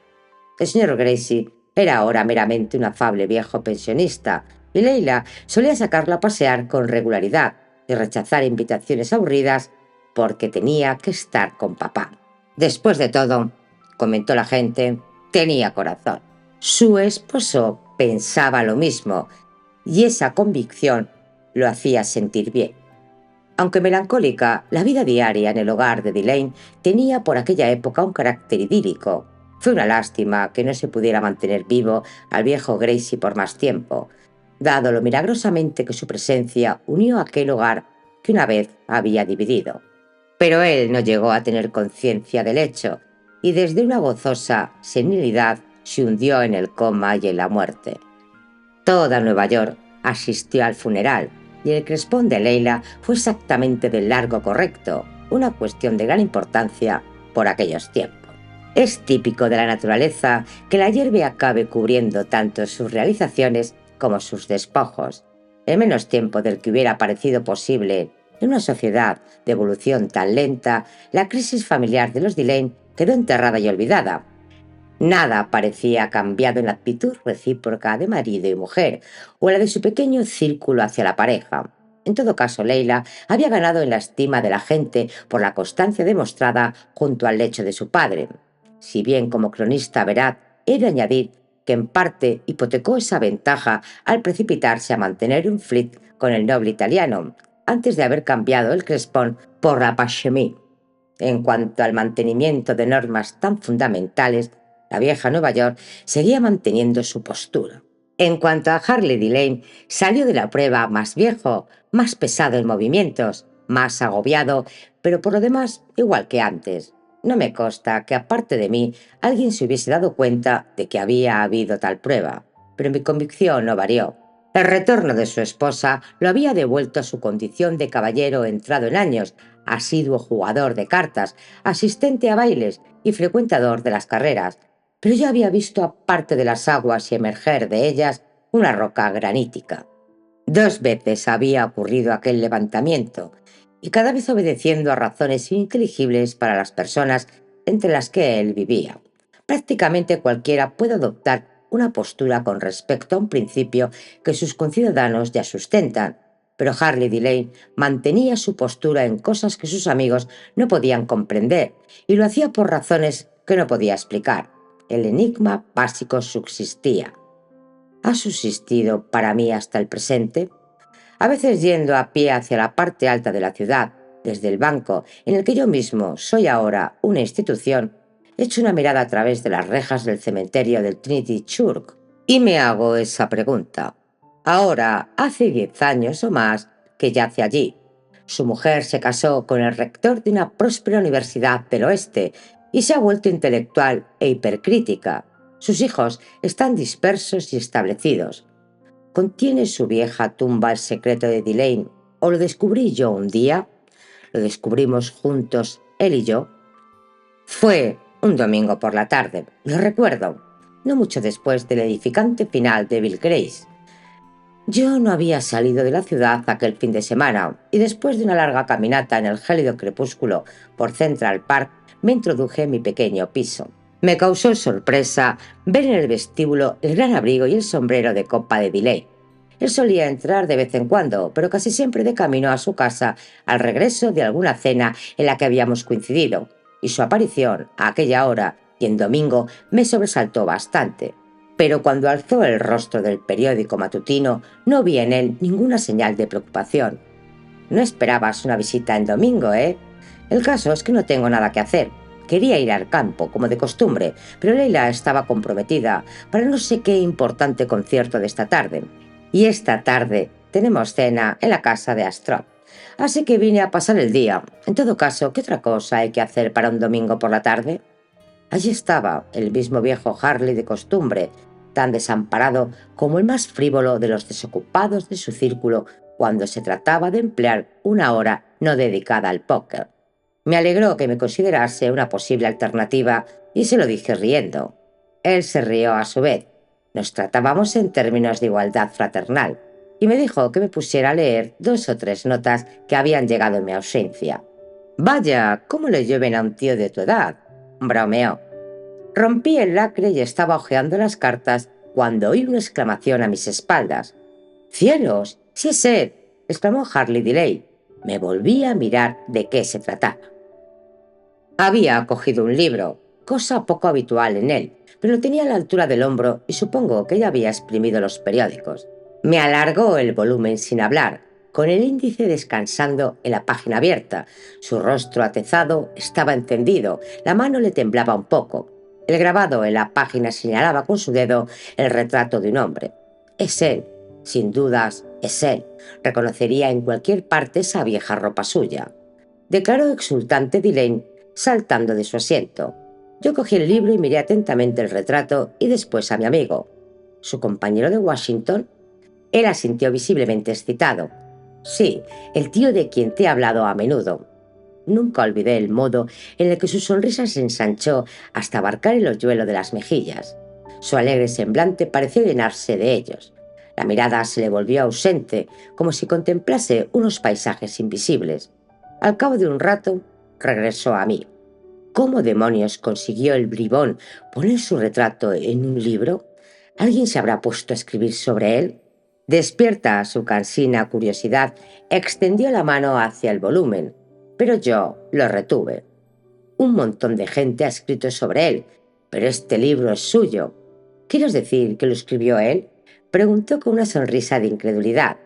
El señor Gracie era ahora meramente un afable viejo pensionista, y Leila solía sacarla a pasear con regularidad y rechazar invitaciones aburridas porque tenía que estar con papá. Después de todo, comentó la gente, tenía corazón. Su esposo pensaba lo mismo, y esa convicción lo hacía sentir bien. Aunque melancólica, la vida diaria en el hogar de Delane tenía por aquella época un carácter idílico. Fue una lástima que no se pudiera mantener vivo al viejo Gracie por más tiempo, dado lo milagrosamente que su presencia unió aquel hogar que una vez había dividido. Pero él no llegó a tener conciencia del hecho, y desde una gozosa senilidad se hundió en el coma y en la muerte. Toda Nueva York asistió al funeral, y el crespón de Leila fue exactamente del largo correcto, una cuestión de gran importancia por aquellos tiempos. Es típico de la naturaleza que la hierba acabe cubriendo tanto sus realizaciones como sus despojos, en menos tiempo del que hubiera parecido posible. En una sociedad de evolución tan lenta, la crisis familiar de los Delane quedó enterrada y olvidada. Nada parecía cambiado en la actitud recíproca de marido y mujer, o en la de su pequeño círculo hacia la pareja. En todo caso, Leila había ganado en la estima de la gente por la constancia demostrada junto al lecho de su padre. Si bien como cronista veraz he de añadir que en parte hipotecó esa ventaja al precipitarse a mantener un flirt con el noble italiano, antes de haber cambiado el crespón por la pachemie. En cuanto al mantenimiento de normas tan fundamentales, la vieja Nueva York seguía manteniendo su postura. En cuanto a Harley Delane, salió de la prueba más viejo, más pesado en movimientos, más agobiado, pero por lo demás igual que antes. No me consta que aparte de mí alguien se hubiese dado cuenta de que había habido tal prueba, pero mi convicción no varió. El retorno de su esposa lo había devuelto a su condición de caballero entrado en años, asiduo jugador de cartas, asistente a bailes y frecuentador de las carreras, pero yo había visto aparte de las aguas y emerger de ellas una roca granítica. 2 veces había ocurrido aquel levantamiento, y cada vez obedeciendo a razones ininteligibles para las personas entre las que él vivía. Prácticamente cualquiera puede adoptar una postura con respecto a un principio que sus conciudadanos ya sustentan, pero Harley Delane mantenía su postura en cosas que sus amigos no podían comprender, y lo hacía por razones que no podía explicar. El enigma básico subsistía. ¿Ha subsistido para mí hasta el presente? A veces yendo a pie hacia la parte alta de la ciudad, desde el banco en el que yo mismo soy ahora una institución, echo una mirada a través de las rejas del cementerio del Trinity Church y me hago esa pregunta. Ahora hace 10 años o más que yace allí. Su mujer se casó con el rector de una próspera universidad del oeste y se ha vuelto intelectual e hipercrítica. Sus hijos están dispersos y establecidos. ¿Contiene su vieja tumba el secreto de Delane o lo descubrí yo un día? Lo descubrimos juntos, él y yo. Fue un domingo por la tarde, lo recuerdo, no mucho después del edificante final de Bill Grace. Yo no había salido de la ciudad aquel fin de semana y después de una larga caminata en el gélido crepúsculo por Central Park me introduje en mi pequeño piso. Me causó sorpresa ver en el vestíbulo el gran abrigo y el sombrero de copa de Delane. Él solía entrar de vez en cuando, pero casi siempre de camino a su casa al regreso de alguna cena en la que habíamos coincidido, y su aparición a aquella hora y en domingo me sobresaltó bastante. Pero cuando alzó el rostro del periódico matutino no vi en él ninguna señal de preocupación. No esperabas una visita en domingo, ¿eh? El caso es que no tengo nada que hacer. Quería ir al campo, como de costumbre, pero Leila estaba comprometida para no sé qué importante concierto de esta tarde. Y esta tarde tenemos cena en la casa de Astrop. Así que vine a pasar el día. En todo caso, ¿qué otra cosa hay que hacer para un domingo por la tarde? Allí estaba el mismo viejo Harley de costumbre, tan desamparado como el más frívolo de los desocupados de su círculo cuando se trataba de emplear una hora no dedicada al póker. Me alegró que me considerase una posible alternativa y se lo dije riendo. Él se rió a su vez. Nos tratábamos en términos de igualdad fraternal y me dijo que me pusiera a leer 2 o 3 notas que habían llegado en mi ausencia. «Vaya, ¿cómo le llueven a un tío de tu edad?», bromeó. Rompí el lacre y estaba hojeando las cartas cuando oí una exclamación a mis espaldas. «¡Cielos! ¡Sí es él!», exclamó Harley Delay. Me volví a mirar de qué se trataba. Había cogido un libro, cosa poco habitual en él, pero lo tenía a la altura del hombro y supongo que ya había exprimido los periódicos. Me alargó el volumen sin hablar, con el índice descansando en la página abierta. Su rostro atezado estaba encendido, la mano le temblaba un poco. El grabado en la página señalaba con su dedo el retrato de un hombre. Es él, sin dudas, es él. Reconocería en cualquier parte esa vieja ropa suya, declaró exultante Delane, saltando de su asiento. Yo cogí el libro y miré atentamente el retrato y después a mi amigo. ¿Su compañero de Washington? Él asintió visiblemente excitado. Sí, el tío de quien te he hablado a menudo. Nunca olvidé el modo en el que su sonrisa se ensanchó hasta abarcar el hoyuelo de las mejillas. Su alegre semblante pareció llenarse de ellos. La mirada se le volvió ausente, como si contemplase unos paisajes invisibles. Al cabo de un rato, regresó a mí. ¿Cómo demonios consiguió el bribón poner su retrato en un libro? ¿Alguien se habrá puesto a escribir sobre él? Despierta a su cansina curiosidad, extendió la mano hacia el volumen, pero yo lo retuve. Un montón de gente ha escrito sobre él, pero este libro es suyo. ¿Quieres decir que lo escribió él?, preguntó con una sonrisa de incredulidad.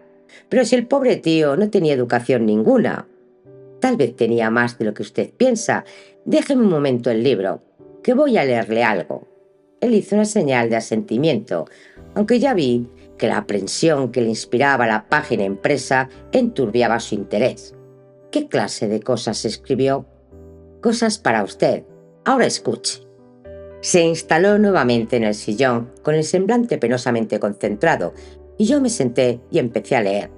Pero si el pobre tío no tenía educación ninguna. Tal vez tenía más de lo que usted piensa. Déjeme un momento el libro, que voy a leerle algo. Él hizo una señal de asentimiento, aunque ya vi que la aprensión que le inspiraba la página impresa enturbiaba su interés. ¿Qué clase de cosas escribió? Cosas para usted. Ahora escuche. Se instaló nuevamente en el sillón, con el semblante penosamente concentrado, y yo me senté y empecé a leer.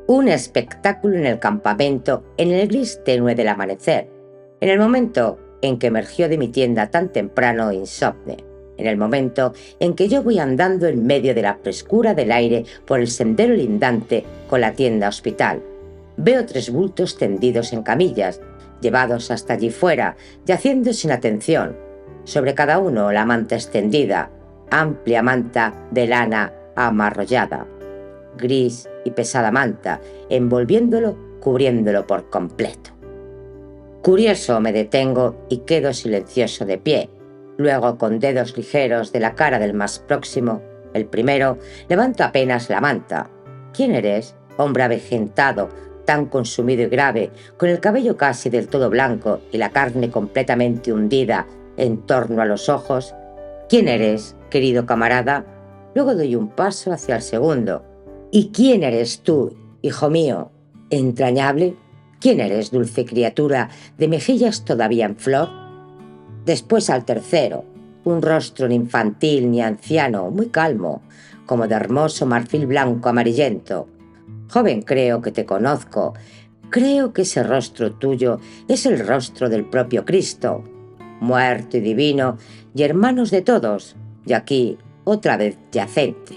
Un espectáculo en el campamento en el gris tenue del amanecer, en el momento en que emergió de mi tienda tan temprano e insomne, en el momento en que yo voy andando en medio de la frescura del aire por el sendero lindante con la tienda hospital. Veo 3 bultos tendidos en camillas, llevados hasta allí fuera, yaciendo sin atención. Sobre cada uno la manta extendida, amplia manta de lana amarrollada. Gris y pesada manta, envolviéndolo, cubriéndolo por completo. Curioso, me detengo y quedo silencioso de pie. Luego, con dedos ligeros de la cara del más próximo, el primero, levanto apenas la manta. ¿Quién eres, hombre avejentado, tan consumido y grave, con el cabello casi del todo blanco y la carne completamente hundida en torno a los ojos? ¿Quién eres, querido camarada? Luego doy un paso hacia el segundo. ¿Y quién eres tú, hijo mío, entrañable? ¿Quién eres, dulce criatura, de mejillas todavía en flor? Después al tercero, un rostro ni infantil ni anciano, muy calmo, como de hermoso marfil blanco amarillento. Joven, creo que te conozco. Creo que ese rostro tuyo es el rostro del propio Cristo, muerto y divino, y hermanos de todos, y aquí otra vez yacente.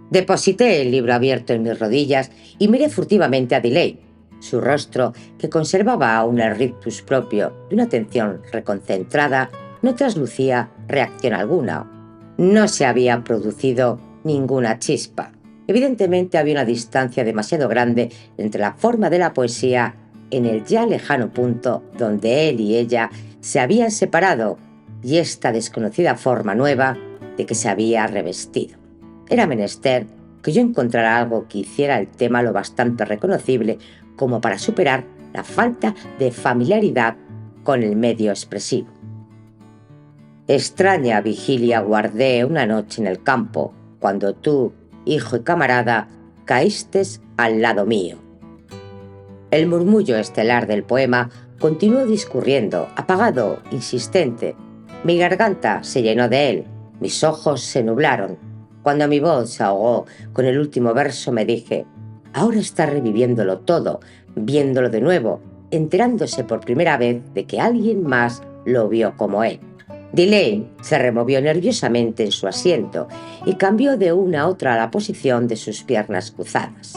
Deposité el libro abierto en mis rodillas y miré furtivamente a Delay. Su rostro, que conservaba aún el rictus propio de una atención reconcentrada, no traslucía reacción alguna. No se había producido ninguna chispa. Evidentemente había una distancia demasiado grande entre la forma de la poesía en el ya lejano punto donde él y ella se habían separado y esta desconocida forma nueva de que se había revestido. Era menester que yo encontrara algo que hiciera el tema lo bastante reconocible como para superar la falta de familiaridad con el medio expresivo. Extraña vigilia guardé una noche en el campo, cuando tú, hijo y camarada, caíste al lado mío. El murmullo estelar del poema continuó discurriendo, apagado, insistente. Mi garganta se llenó de él, Mis ojos se nublaron. Cuando mi voz se ahogó con el último verso me dije, ahora está reviviéndolo todo, viéndolo de nuevo, enterándose por primera vez de que alguien más lo vio como él. Delane se removió nerviosamente en su asiento y cambió de una a otra la posición de sus piernas cruzadas.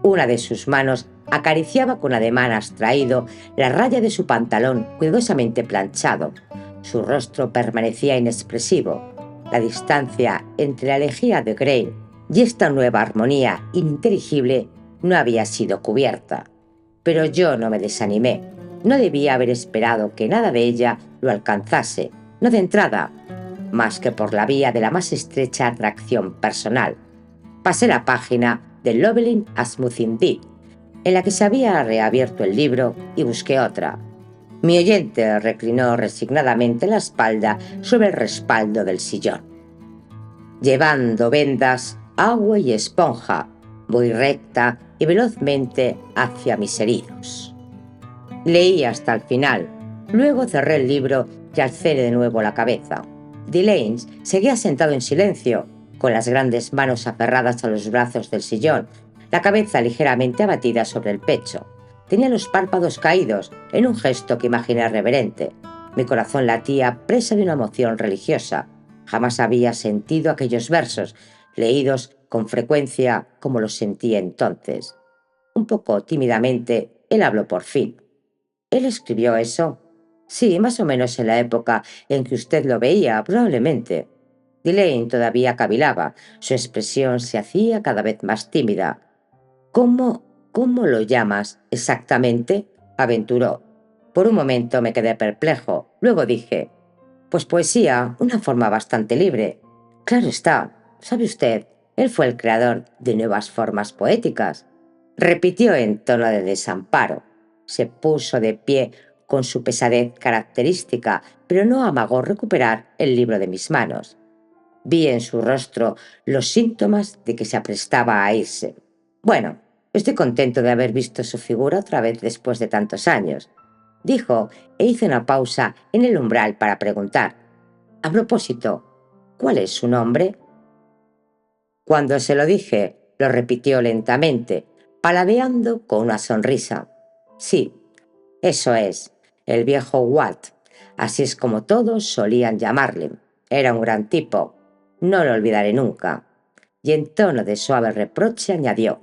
Una de sus manos acariciaba con ademán abstraído la raya de su pantalón cuidadosamente planchado. Su rostro permanecía inexpresivo. La distancia entre la elegía de Grey y esta nueva armonía ininteligible no había sido cubierta. Pero yo no me desanimé. No debía haber esperado que nada de ella lo alcanzase, no de entrada, más que por la vía de la más estrecha atracción personal. Pasé la página de Loveling a Smoothing Deed, en la que se había reabierto el libro, y busqué otra. Mi oyente reclinó resignadamente la espalda sobre el respaldo del sillón. Llevando vendas, agua y esponja, voy recta y velozmente hacia mis heridos. Leí hasta el final, luego cerré el libro y alcé de nuevo la cabeza. Delane seguía sentado en silencio, con las grandes manos aferradas a los brazos del sillón, la cabeza ligeramente abatida sobre el pecho. Tenía los párpados caídos en un gesto que imaginé reverente. Mi corazón latía presa de una emoción religiosa. Jamás había sentido aquellos versos, leídos con frecuencia como los sentí entonces. Un poco tímidamente, él habló por fin. ¿Él escribió eso? Sí, más o menos en la época en que usted lo veía, probablemente. Delane todavía cavilaba. Su expresión se hacía cada vez más tímida. ¿Cómo lo llamas exactamente?, aventuró. Por un momento me quedé perplejo. Luego dije, pues poesía, una forma bastante libre. Claro está. ¿Sabe usted? Él fue el creador de nuevas formas poéticas. Repitió en tono de desamparo. Se puso de pie con su pesadez característica, pero no amagó recuperar el libro de mis manos. Vi en su rostro los síntomas de que se aprestaba a irse. Bueno, estoy contento de haber visto su figura otra vez después de tantos años, dijo, e hizo una pausa en el umbral para preguntar. A propósito, ¿cuál es su nombre? Cuando se lo dije, lo repitió lentamente, paladeando con una sonrisa. Sí, eso es, el viejo Walt. Así es como todos solían llamarle. Era un gran tipo. No lo olvidaré nunca. Y en tono de suave reproche añadió,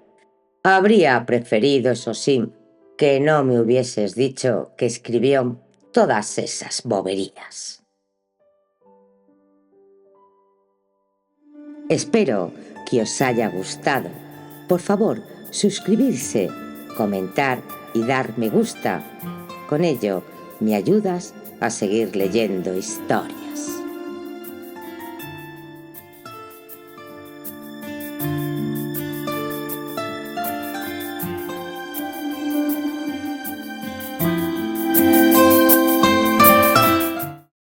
habría preferido, eso sí, que no me hubieses dicho que escribió todas esas boberías. Espero que os haya gustado. Por favor, suscribirse, comentar y dar me gusta. Con ello me ayudas a seguir leyendo historia.